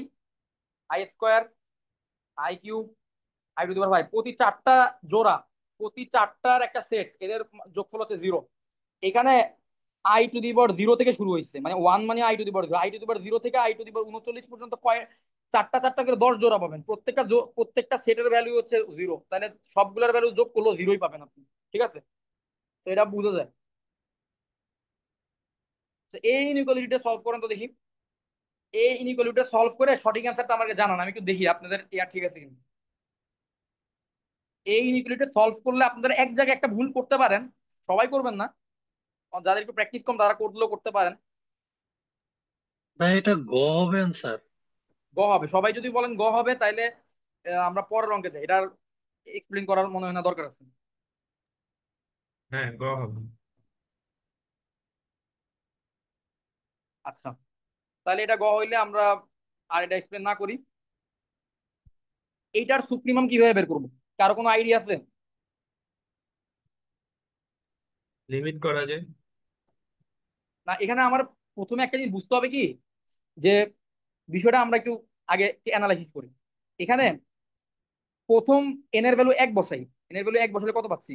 i³ i⁵ প্রতি 4টা জোড়া, প্রতি 4টার একটা সেট, এদের যোগফল হচ্ছে 0। এখানে i⁻0 থেকে শুরু হয়েছে, মানে 1 মানে i⁻0, i⁻0 থেকে i⁻39 পর্যন্ত কয় 4টা 4টা করে 10 জোড়া পাবেন। প্রত্যেকটা সেটের ভ্যালু হচ্ছে 0, তাহলে সবগুলোর ভ্যালু যোগ করলে 0ই পাবেন আপনি, ঠিক আছে? তো এটা বোঝা যায়। তো এই ইনইকুয়ালিটিটা সলভ করেন তো দেখি। এই ইনইকুয়ালিটিটা সলভ করে সঠিক অ্যান্সারটা আমাকে জানান, আমি একটু দেখি আপনাদের ইয়া ঠিক আছে কিনা। এই ইনইকুয়ালিটি সলভ করলে আপনারা এক জায়গায় একটা ভুল করতে পারেন, সবাই করবেন না, যাদের একটু প্র্যাকটিস কম তারা করলেও করতে পারেন। ভাই এটা গ হবে অ্যান্সার? গ হবে। সবাই যদি বলেন গ হবে, তাইলে আমরা পরের অঙ্কে যাই। এটার এক্সপ্লেন করার মনে হয় না দরকার আছে। হ্যাঁ, গ হবে। আচ্ছা, তাহলে এটা গ হইলে আমরা আর এটা এক্সপ্লেন না করি। এইটার সুপ্রিমাম কিভাবে বের করবো? কারো কোনো আইডিয়া আছে? লিমিট করা যায়। না, এখানে আমার প্রথমে একটা জিনিস বুঝতে হবে কি, যে বিষয়টা আমরা একটু আগে অ্যানালাইসিস করি। এখানে প্রথম এন এর ভ্যালু 1 বসাই, এন এর ভ্যালু 1 বসালে কত পাচ্ছি?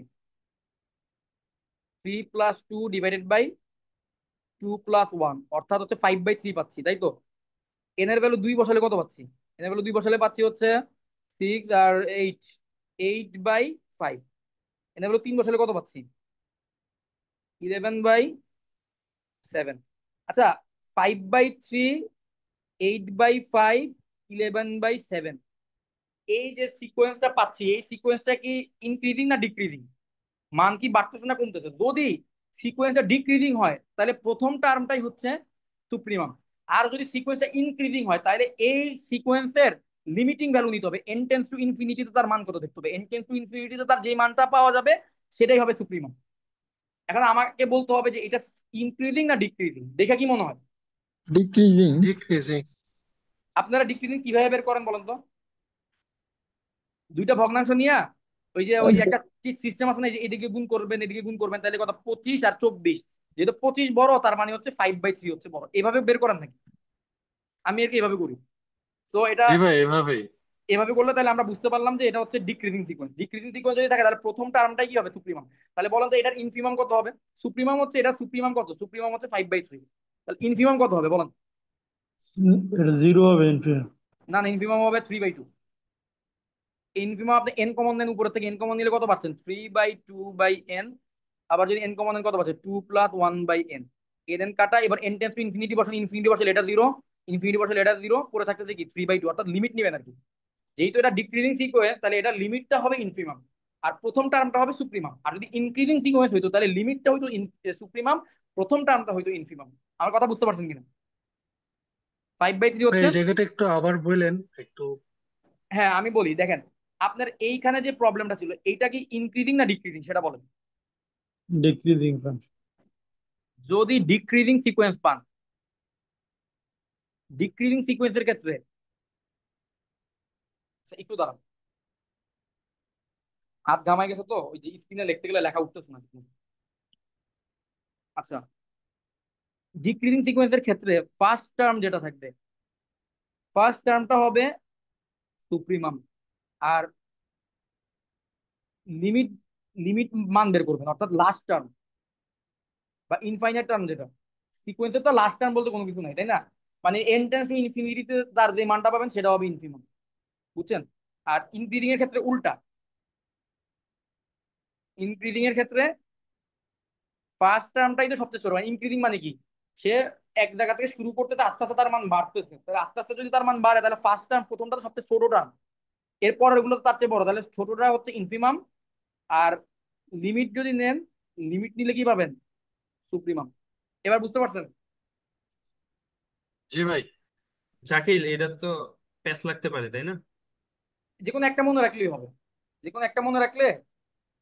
3 + 2 / 2 + 1, অর্থাৎ হচ্ছে 5/3 পাচ্ছি, তাই তো? এন এর ভ্যালু 2 বসালে কত পাচ্ছি? এন এর ভ্যালু 2 বসালে পাচ্ছি হচ্ছে 6 আর 8, 8/5। এন এর ভ্যালু 3 বসালে কত পাচ্ছি? 11/7। আচ্ছা, 5/3, 8/5, 11/7, এই যে সিকোয়েন্সটা পাচ্ছি, এই সিকোয়েন্সটা কি ইনক্রিজিং না ডিক্রিজিং? মান কি বাড়তেছে না কমতেছে? যদি সিকোয়েন্সটা ডিক্রিজিং হয় তাহলে প্রথম টার্মটাই হচ্ছে সুপ্রিমাম। আর যদি সিকোয়েন্সটা ইনক্রিজিং হয় তাহলে এই সিকোয়েন্সের লিমিটিং ভ্যালু নিতে হবে। n টেন্ডস টু ইনফিনিটিতে তার মান কত দেখতে হবে, n টেন্ডস টু ইনফিনিটিতে তার যে মানটা পাওয়া যাবে সেটাই হবে সুপ্রিমাম। এখন আমাকে বলতে হবে যে এটা ইনক্রিজিং না ডিক্রিজিং, দেখে কি মনে হয়? ডিক্রিজিং। ডিক্রিজিং। আপনারা ডিক্রিজিং কিভাবে বের করেন বলেন তো? দুইটা ভগ্নাংশ নিয়ে ওই যে একটা সিস্টেম আছে না, যে এদিকে গুণ করবেন এদিকে গুণ করবেন, তাহলে কত? 25 আর 24, যেহেতু 25 বড় তার মানে হচ্ছে 5/3 হচ্ছে বড়। এভাবে বের করেন নাকি? আমি আর কি এভাবে করি। তো এটা জি ভাই এভাবেই। এভাবে করলে তাহলে আমরা বুঝতে পারলাম যে এটা হচ্ছে ডিক্রিজিং সিকোয়েন্স। ডিক্রিজিং সিকোয়েন্স যদি থাকে তাহলে প্রথম টার্মটাই কি হবে? সুপ্রিমাম। তাহলে বলেন তো এটার ইনফিমাম কত হবে? সুপ্রিমাম হচ্ছে, এটা সুপ্রিমাম কত? সুপ্রিমাম হচ্ছে 5/3, তাহলে ইনফিমাম কত হবে বলেন? এটা 0 হবে ইনফিনিটি। না না, ইনফিমাম হবে 3/2। ইনফিমাম আপনি এন কমন নেন, উপরের থেকে এন কমন নিলে কত পাচ্ছেন? 3/2/n। আবার যদি এন কমন নেন কত পাচ্ছেন? 2+1/n। এন কাটা, এবার এন টেন্স টু ইনফিনিটি বসান, ইনফিনিটি বসালে এটা 0, ইনফিনিটি বসালে এটা 0, পরে থাকতেছে কি 3/2, অর্থাৎ লিমিট নেবেন আর কি। যেহেতু এটা ডিক্রিজিং সিকোয়েন্স, তাহলে এটা লিমিটটা হবে ইনফিমাম আর প্রথম টার্মটা হবে সুপ্রিমাম। আর যদি ইনক্রিজিং সিকোয়েন্স হইতো তাহলে লিমিটটা হইতো সুপ্রিমাম, প্রথম টার্মটা হইতো ইনফিমাম। আমার কথা বুঝতে পারছেন কিনা? 5/3 ভাই হচ্ছে। এই জায়গাটা একটু আবার বললেন একটু। হ্যাঁ আমি বলি, দেখেন আপনার এইখানে যে প্রবলেমটা ছিল, এইটা কি ইনক্রিজিং না ডিক্রিজিং সেটা বলেন। Decreasing function. যদি ডিক্রিজিং সিকোয়েন্স পান, ডিক্রিজিং সিকোয়েন্সের ক্ষেত্রে আচ্ছা, একটু দাঁড়ান, হাত ঘামাই গেছে তো ওই যে স্ক্রিনে লিখতে গেলে লেখা উঠতেছে না। আচ্ছা, ডিক্রিজিং সিকোয়েন্সের ক্ষেত্রে ফার্স্ট টার্ম যেটা থাকবে, ফার্স্ট টার্মটা হবে সুপ্রিমাম। আর লিমিট, লিমিট মান বের করবেন, অর্থাৎ লাস্ট টার্ম বা ইনফাইনাইট টার্ম যেটা। সিকোয়েন্সের তো লাস্ট টার্ম বলতে কোনো কিছু নাই, তাই না? মানে এন টেন্স টু ইনফিনিটিতে তার যে মানটা পাবেন সেটা হবে ইনফিমাম, বুঝছেন? আর ইনক্রিজিং এর ক্ষেত্রে উল্টা। ইনক্রিজিং এর ক্ষেত্রে ফার্স্ট টার্মটাই তো সবচেয়ে ছোট। মানে ইনক্রিজিং মানে কি, সে এক জায়গা থেকে শুরু করতেছে, আস্তে আস্তে তার মান বাড়তেছে, তাহলে আস্তে আস্তে যদি তার মান বাড়ে তাহলে ফার্স্ট টার্ম প্রথমটা তো সবচেয়ে ছোট টার্ম, এরপর এগুলো তো তার চেয়ে বড়, তাহলে ছোটটা হচ্ছে ইনফিমাম। আর লিমিট যদি নেন, লিমিট নিলে কি পাবেন? সুপ্রিমাম। এবার বুঝতে পারছেন? জি ভাই। শাকিল, এটা তো প্যাচ লাগতে পারে, তাই না? যে কোনো একটা মনে রাখলেই হবে, যে কোনো একটা মনে রাখলে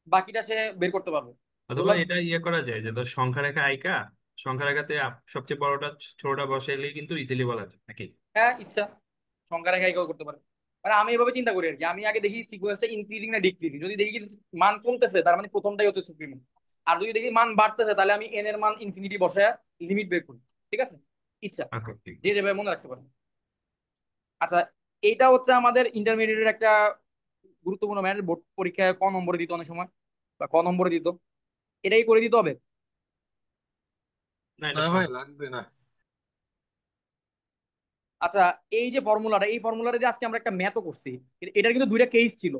বাকিটা সে বের করতে পারবে। অথবা যেগুলো এটা ইয়ে করা যায় যে ধর সংখ্যা রেখা আইকা, সংখ্যা রেখাতে সবচেয়ে বড়টা ছোটটা বসাইলেই কিন্তু ইজিলি বলা যায় নাকি? হ্যাঁ ইচ্ছা সংখ্যা রেখা এটাও করতে পারে। মানে আমি এভাবে চিন্তা করি আর কি, আমি আগে দেখি সিকোয়েন্সটা ইনক্রিজিং না ডিক্রিজিং। যদি দেখি মান কমতেছে তার মানে প্রথমটাই হচ্ছে সুপ্রিম। আর যদি দেখি মান বাড়তেছে তাহলে আমি এন এর মান ইনফিনিটি বসায় লিমিট বের করি। ঠিক আছে, ইচ্ছা আচ্ছা, ঠিক যে আছে। যেভাবে মনে রাখতে পারেন। আচ্ছা, এইটা হচ্ছে আমাদের ইন্টারমিডিয়েটের একটা গুরুত্বপূর্ণ ম্যাথ, বোর্ড পরীক্ষায় ক নম্বরে দিত অনেক সময়, বা ক নম্বরে দিত। এটাই করে দিতে হবে। না, না এটা ভাই সহজ। লাগবে না। আচ্ছা, এই যে ফর্মুলাটা, এই ফর্মুলাটা দিয়ে আজকে আমরা একটা ম্যাথও করছি, এটার কিন্তু দুইটা কেস ছিল।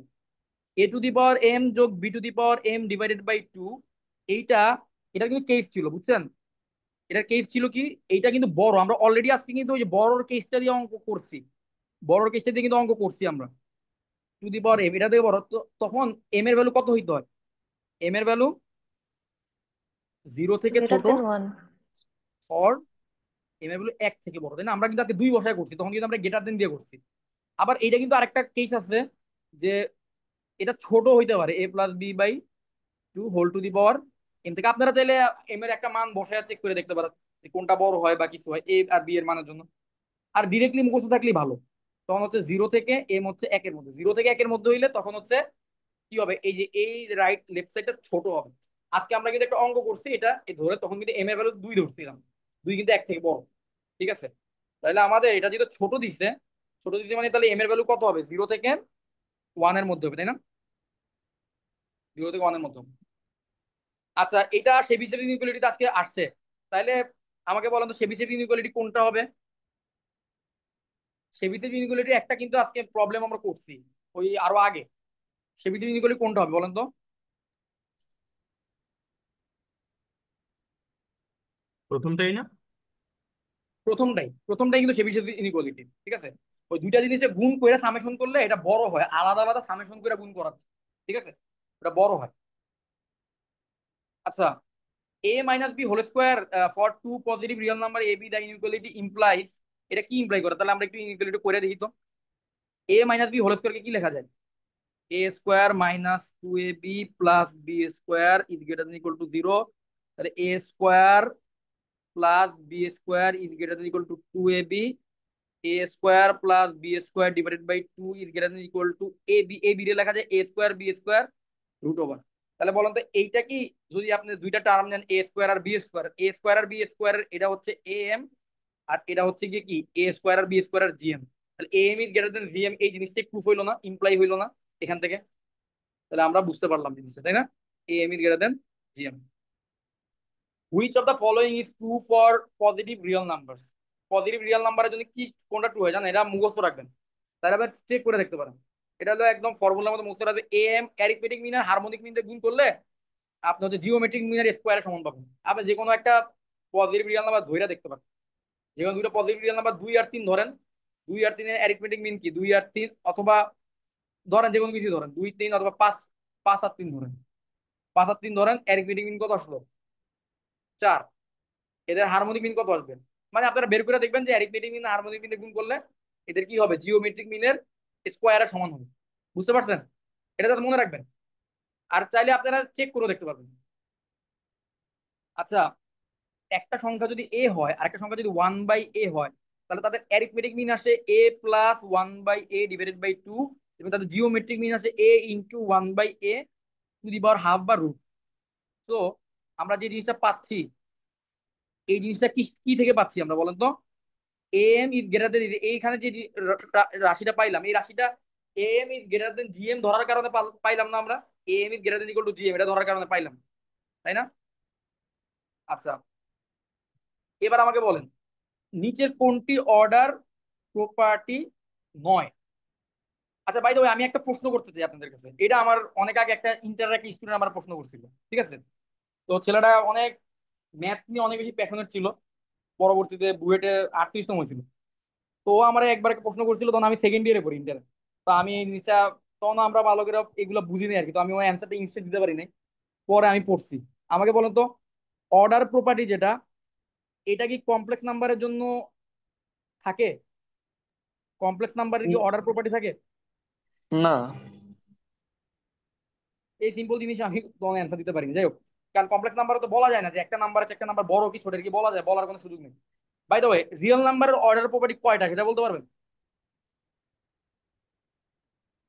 a to the power m যোগ b to the power m divided by 2, এইটা, এটা কিন্তু কেস ছিল, বুঝছেন? এটার কেস ছিল কি, এইটা কিন্তু বড়। আমরা অলরেডি আজকে কিন্তু ওই যে বড়র কেসটা দিয়ে অঙ্ক করছি, বড়র কেসটা দিয়ে কিন্তু অঙ্ক করছি আমরা। টু দি পাওয়ার m এটা দিয়ে বড় তো, তখন m এর ভ্যালু কত হইতে হয়? m এর ভ্যালু 0 থেকে greater ছোট, than 1. or m এর ভ্যালু 1 থেকে বড়, তাই না? আমরা কিন্তু আজকে 2 বসায় করছি, তখন কিন্তু আমরা গ্রেটার দেন দিয়ে করছি। আবার এইটা কিন্তু আরেকটা কেস আছে, যে এটা ছোট হইতে পারে a+b/2 whole to the power M থেকে। আপনারা চাইলে এম এর একটা মান বসায় চেক করে দেখতে পারেন যে কোনটা বড় হয় বা কিছু হয় এ আর বি এর মানের জন্য। আর ডিরেক্টলি মুখস্থ থাকলেই ভালো। তখন হচ্ছে 0 থেকে এম হচ্ছে 1 এর মধ্যে, 0 থেকে 1 এর মধ্যে হইলে তখন হচ্ছে কি হবে, এই যে এই রাইট লেফট সাইডটা ছোট হবে। আজকে আমরা কিন্তু একটা অঙ্ক করছি এটা ধরে, তখন কিন্তু এম এর ভ্যালু 2 ধরছিলাম, 2 কিন্তু 1 থেকে বড়। ঠিক আছে, তাহলে আমাদের এটা যেহেতু ছোট দিছে, ছোট দিছে মানে তাহলে এম এর ভ্যালু কত হবে? 0 থেকে 1 এর মধ্যে হবে, তাই না? 0 থেকে 1 এর মধ্যে হবে। আচ্ছা, এটা শেবিসেভ ইনইকুয়ালিটিতে আজকে আসছে, তাহলে আমাকে বলেন তো শেবিসেভ ইনইকুয়ালিটি কোনটা হবে? শেবিসেভ ইনইকুয়ালিটি একটা কিন্তু আজকে প্রবলেম আমরা করছি ওই আরো আগে। শেবিসেভ ইনইকুয়ালিটি কোনটা হবে বলেন তো? প্রথমটাই না? প্রথমটাই, প্রথমটাই কিন্তু শেবিসেভ ইনইকুয়ালিটি। ঠিক আছে, ওই দুইটা জিনিসে গুণ করে সামেশন করলে এটা বড় হয়, আলাদা আলাদা সামেশন করে গুণ করাচ্ছে। ঠিক আছে, এটা বড় হয়। আচ্ছা, a - b whole square for two positive real number A B the inequality implies, এটা কি ইমপ্লাই করে? তাহলে আমরা একটু ইনইকুয়ালিটি করে দেখি তো। a - b হোল স্কোয়ারকে কি লেখা যায়? a² -2ab + b² = 0। তাহলে a² + b² = 2ab, ab রে লেখা যায় a²b²√ওভার। তাহলে বলেন তো এইটা কি, যদি আপনি দুইটা টার্ম নেন a² আর b², এটা হচ্ছে am, আর এটা হচ্ছে গিয়ে কি a²আর b²আর gm, তাহলে am is greater then gm, এই জিনিসটা প্রুফ হইলো না, ইমপ্লাই হইলো না এখান থেকে? তাহলে আমরা বুঝতে পারলাম জিনিসটা, তাই না? am is greater then gm। Which of the following is true for positive real numbers? Positive real নাম্বারের জন্য কি কোনটা ট্রু হয় জানেন? এটা মুখস্থ রাখবেন, তাহলে আবার চেক করে দেখতে পারেন। এটা হলো একদম ফর্মুলার মতো মুখস্থ রাখবে, এ এম অ্যারিথমেটিক মিন আর হারমোনিক মিন গুণ করলে আপনি হচ্ছে জিওমেট্রিক মিনের স্কোয়ারের সমান পাবেন। আপনি যে কোনো একটা পজিটিভ রিয়েল নাম্বার ধইরা দেখতে পারেন, যে কোনো দুটো পজিটিভ রিয়েল নাম্বার 2 আর 3 ধরেন, 2 আর 3 এর অ্যারিথমেটিক মিন কি 2 আর 3, অথবা ধরেন যে কোনো কিছু ধরেন 2 3 অথবা 5 5 আর 3 ধরেন, 5 আর 3 ধরেন, অ্যারিথমেটিক মিন কত আসলো 4, এদের হারমোনিক মিন কত আসবে? মানে আপনারা বের করে দেখবেন যে অ্যারিথমেটিক মিন হারমোনিক মিনে গুণ করলে এদের কি হবে, জিওমেট্রিক মিনের স্কোয়ারের সমান হবে। বুঝতে পারছেন? এটা যাতে মনে রাখবেন, আর চাইলে আপনারা চেক করে দেখতে পারবেন। আচ্ছা, একটা সংখ্যা যদি এ হয় আর একটা সংখ্যা যদি 1/a হয়, তাহলে তাদের অ্যারিথমেটিক মিন আসে a+1/a/2, এবং তাদের জিওমেট্রিক মিন আসে a × 1/a² বা রুট। তো আমরা যে জিনিসটা পাচ্ছি, এই জিনিসটা কি কি থেকে পাচ্ছি আমরা বলেন তো? am ইজ গ্রেটার দেন, এইখানে যে রাশিটা পাইলাম, এই রাশিটা am is greater then gm ধরার কারণে পাইলাম না আমরা? am is greater than equal two gm এটা ধরার কারণে পাইলাম, তাই না? আচ্ছা, এবার আমাকে বলেন নিচের কোনটি অর্ডার প্রপার্টি নয়? আচ্ছা বাই দ্য ওয়ে, আমি একটা প্রশ্ন করতে চাই আপনাদের কাছে, এটা আমার অনেক আগে একটা ইন্টারঅ্যাক্ট স্টুডেন্ট আমার প্রশ্ন করছিল, ঠিক আছে? তো ছেলেটা অনেক ম্যাথ নিয়ে অনেক বেশি প্যাশনেট ছিল, পরবর্তীতে বুয়েটে 38তম হয়েছিল। তো ও আমার একবার একটা প্রশ্ন করছিল, তখন আমি সেকেন্ড ইয়ারে পড়ি ইন্টার। তো আমি এই জিনিসটা তখন আমরা ভালো করে এগুলো বুঝিনি আর কি, তো আমি ওই অ্যান্সারটা ইনস্ট্যান্ট দিতে পারি নাই, পরে আমি পড়ছি। আমাকে বলেন তো, অর্ডার প্রপার্টি যেটা, এটা কি কমপ্লেক্স নাম্বারের জন্য থাকে? কমপ্লেক্স নাম্বারের কি অর্ডার প্রপার্টি থাকে? না। এই সিম্পল জিনিস আমি তখন অ্যান্সার দিতে পারিনি। যাই হোক, কারণ কমপ্লেক্স নাম্বারে তো বলা যায় না যে একটা নাম্বার আছে, একটা নাম্বার বড় কি ছোট, কি বলা যায়? বলার কোনো সুযোগ নেই। বাই দ্য ওয়ে, রিয়েল নাম্বারের অর্ডার প্রপার্টি কয়টা সেটা বলতে পারবেন?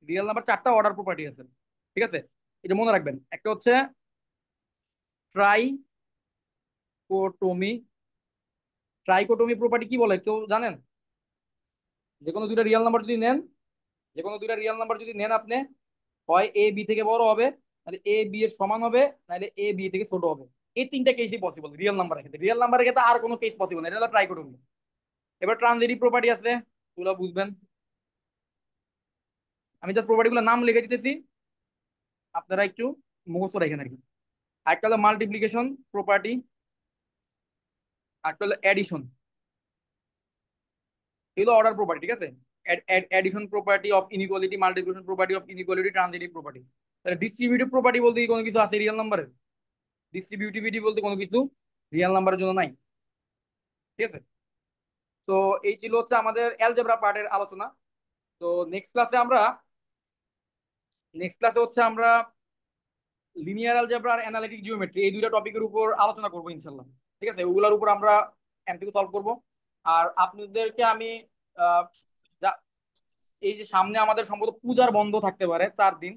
রিয়েল নাম্বার 4টা অর্ডার প্রপার্টি আছে, ঠিক আছে? এটা মনে রাখবেন, একটা হচ্ছে ট্রাইকোটমি। ট্রাইকোটমি প্রপার্টি কি বলে কেউ জানেন? যে কোনো দুইটা রিয়েল নাম্বার যদি নেন, যে কোনো দুইটা রিয়েল নাম্বার যদি নেন আপনি, হয় এ বি থেকে বড় হবে, নাহলে এ বি এর সমান হবে, নাহলে এ বি থেকে ছোট হবে। এই তিনটা কেসই পসিবল রিয়েল নাম্বারের ক্ষেত্রে। রিয়েল নাম্বারের ক্ষেত্রে আর কোনো কেস পসিবল না, এটা হলো ট্রাইকোটমি। এবার ট্রানজিটিভ প্রপার্টি আছে, ওগুলো বুঝবেন। আমি জাস্ট প্রপার্টি গুলো নাম লিখে দিতেছি, আপনারা একটু মুখস্থ রাখেন আর কি। একটা হলো মাল্টিপ্লিকেশন প্রপার্টি, একটা হলো অ্যাডিশন। এগুলো অর্ডার প্রপার্টি, ঠিক আছে? Addition property of inequality, multiplication property of inequality, transitive property. তাহলে ডিস্ট্রিবিউটিভ প্রপার্টি বলতে কি কোনো কিছু আছে রিয়েল নাম্বারের? ডিস্ট্রিবিউটিভিটি বলতে কোনো কিছু রিয়েল নাম্বারের জন্য নাই, ঠিক আছে? তো এই ছিল হচ্ছে আমাদের অ্যালজেব্রা পার্টের আলোচনা। তো নেক্সট ক্লাসে হচ্ছে আমরা লিনিয়ার অ্যালজেব্রা আর অ্যানালিটিক জিওমেট্রি, এই দুইটা টপিকের উপর আলোচনা করবো ইনশাল্লাহ, ঠিক আছে? ওগুলোর উপর আমরা এমসিকিউ সলভ করব। আর আপনাদেরকে আমি আহ, যা- এই যে সামনে আমাদের সম্ভবত পূজার বন্ধ থাকতে পারে 4 দিন,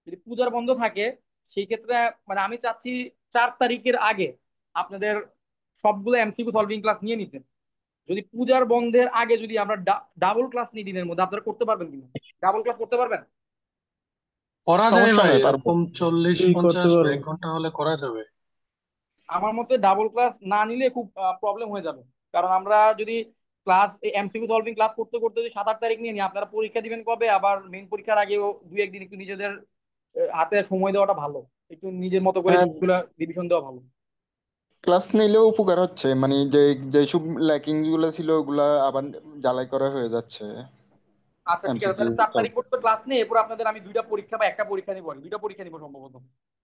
যদি পূজার বন্ধ থাকে সেই ক্ষেত্রে মানে আমি চাচ্ছি 4 তারিখের আগে আপনাদের সবগুলো এমসিকিউ সলভিং ক্লাস নিয়ে নিতে। যদি পূজার বন্ধের আগে যদি আমরা ডাবল ক্লাস নিই দিনের মধ্যে, আপনারা করতে পারবেন কিনা? ডাবল ক্লাস করতে পারবেন? করা যায় সমস্যা ভাই, নাই, পারবো। এরকম 40 জি, করতে 50 বা পারবো। 1 ঘন্টা হলে করা যাবে। আমার মতে ডাবল ক্লাস না নিলে খুব প্রবলেম হয়ে যাবে। কারণ আমরা যদি ক্লাস এমসিকিউ সলভিং ক্লাস করতে করতে যদি 7 8 তারিখ নিয়ে নিই, আপনারা পরীক্ষা দিবেন কবে? আবার মেইন পরীক্ষার আগেও 2 1 দিন একটু নিজেদের হাতে সময় দেওয়াটা ভালো, একটু নিজের মতো করে হ্যাঁ, জিনিসগুলো রিভিশন দেওয়া ভালো। ক্লাস নিলেও উপকার হচ্ছে, মানে যে যেসব ল্যাকিংস গুলো ছিল ওগুলা আবার জ্বালাই করা হয়ে যাচ্ছে আচ্ছা ঠিক আছে, এমসিকিউ তাহলে 4 তারিখ সলভ। পর্যন্ত ক্লাস নেই, এরপর আপনাদের আমি দুইটা পরীক্ষা বা একটা পরীক্ষা নিবো, আর কি। দুইটা পরীক্ষা নিবো সম্ভবত।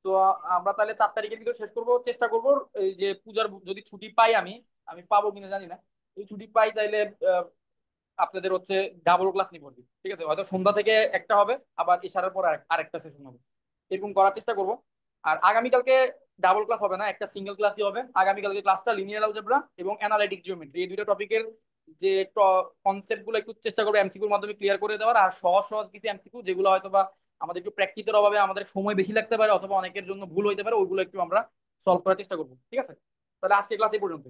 তো আমরা তাহলে 4 তারিখের ভিতরে শেষ করবো, চেষ্টা করবো। এই যে পূজার যদি ছুটি পাই, আমি আমি পাবো কিনা জানি না, এই ছুটি পাই তাইলে আপনাদের হচ্ছে ডাবল ক্লাস নিবো আর কি। ঠিক আছে, হয়তো সন্ধ্যা থেকে একটা হবে, আবার ইশারের পর আরেকটা সেশন হবে, এরকম করার চেষ্টা করব। আর আগামীকালকে ডাবল ক্লাস হবে না, একটা সিঙ্গেল ক্লাসই হবে। আগামীকালকে ক্লাসটা লিনিয়ার অ্যালজেব্রা এবং অ্যানালিটিক জিওমেট্রি, এই দুটো টপিকের যে কনসেপ্ট গুলো একটু চেষ্টা করবো এমসিকিউর মাধ্যমে ক্লিয়ার করে দেওয়ার। আর সহজ সহজ কিছু এমসিকিউ যেগুলো হয়তো বা আমাদের একটু প্র্যাকটিসের অভাবে আমাদের সময় বেশি লাগতে পারে, অথবা অনেকের জন্য ভুল হইতে পারে, ওইগুলো একটু আমরা সলভ করার চেষ্টা করবো। ঠিক আছে, তাহলে আজকে ক্লাস এই পর্যন্ত।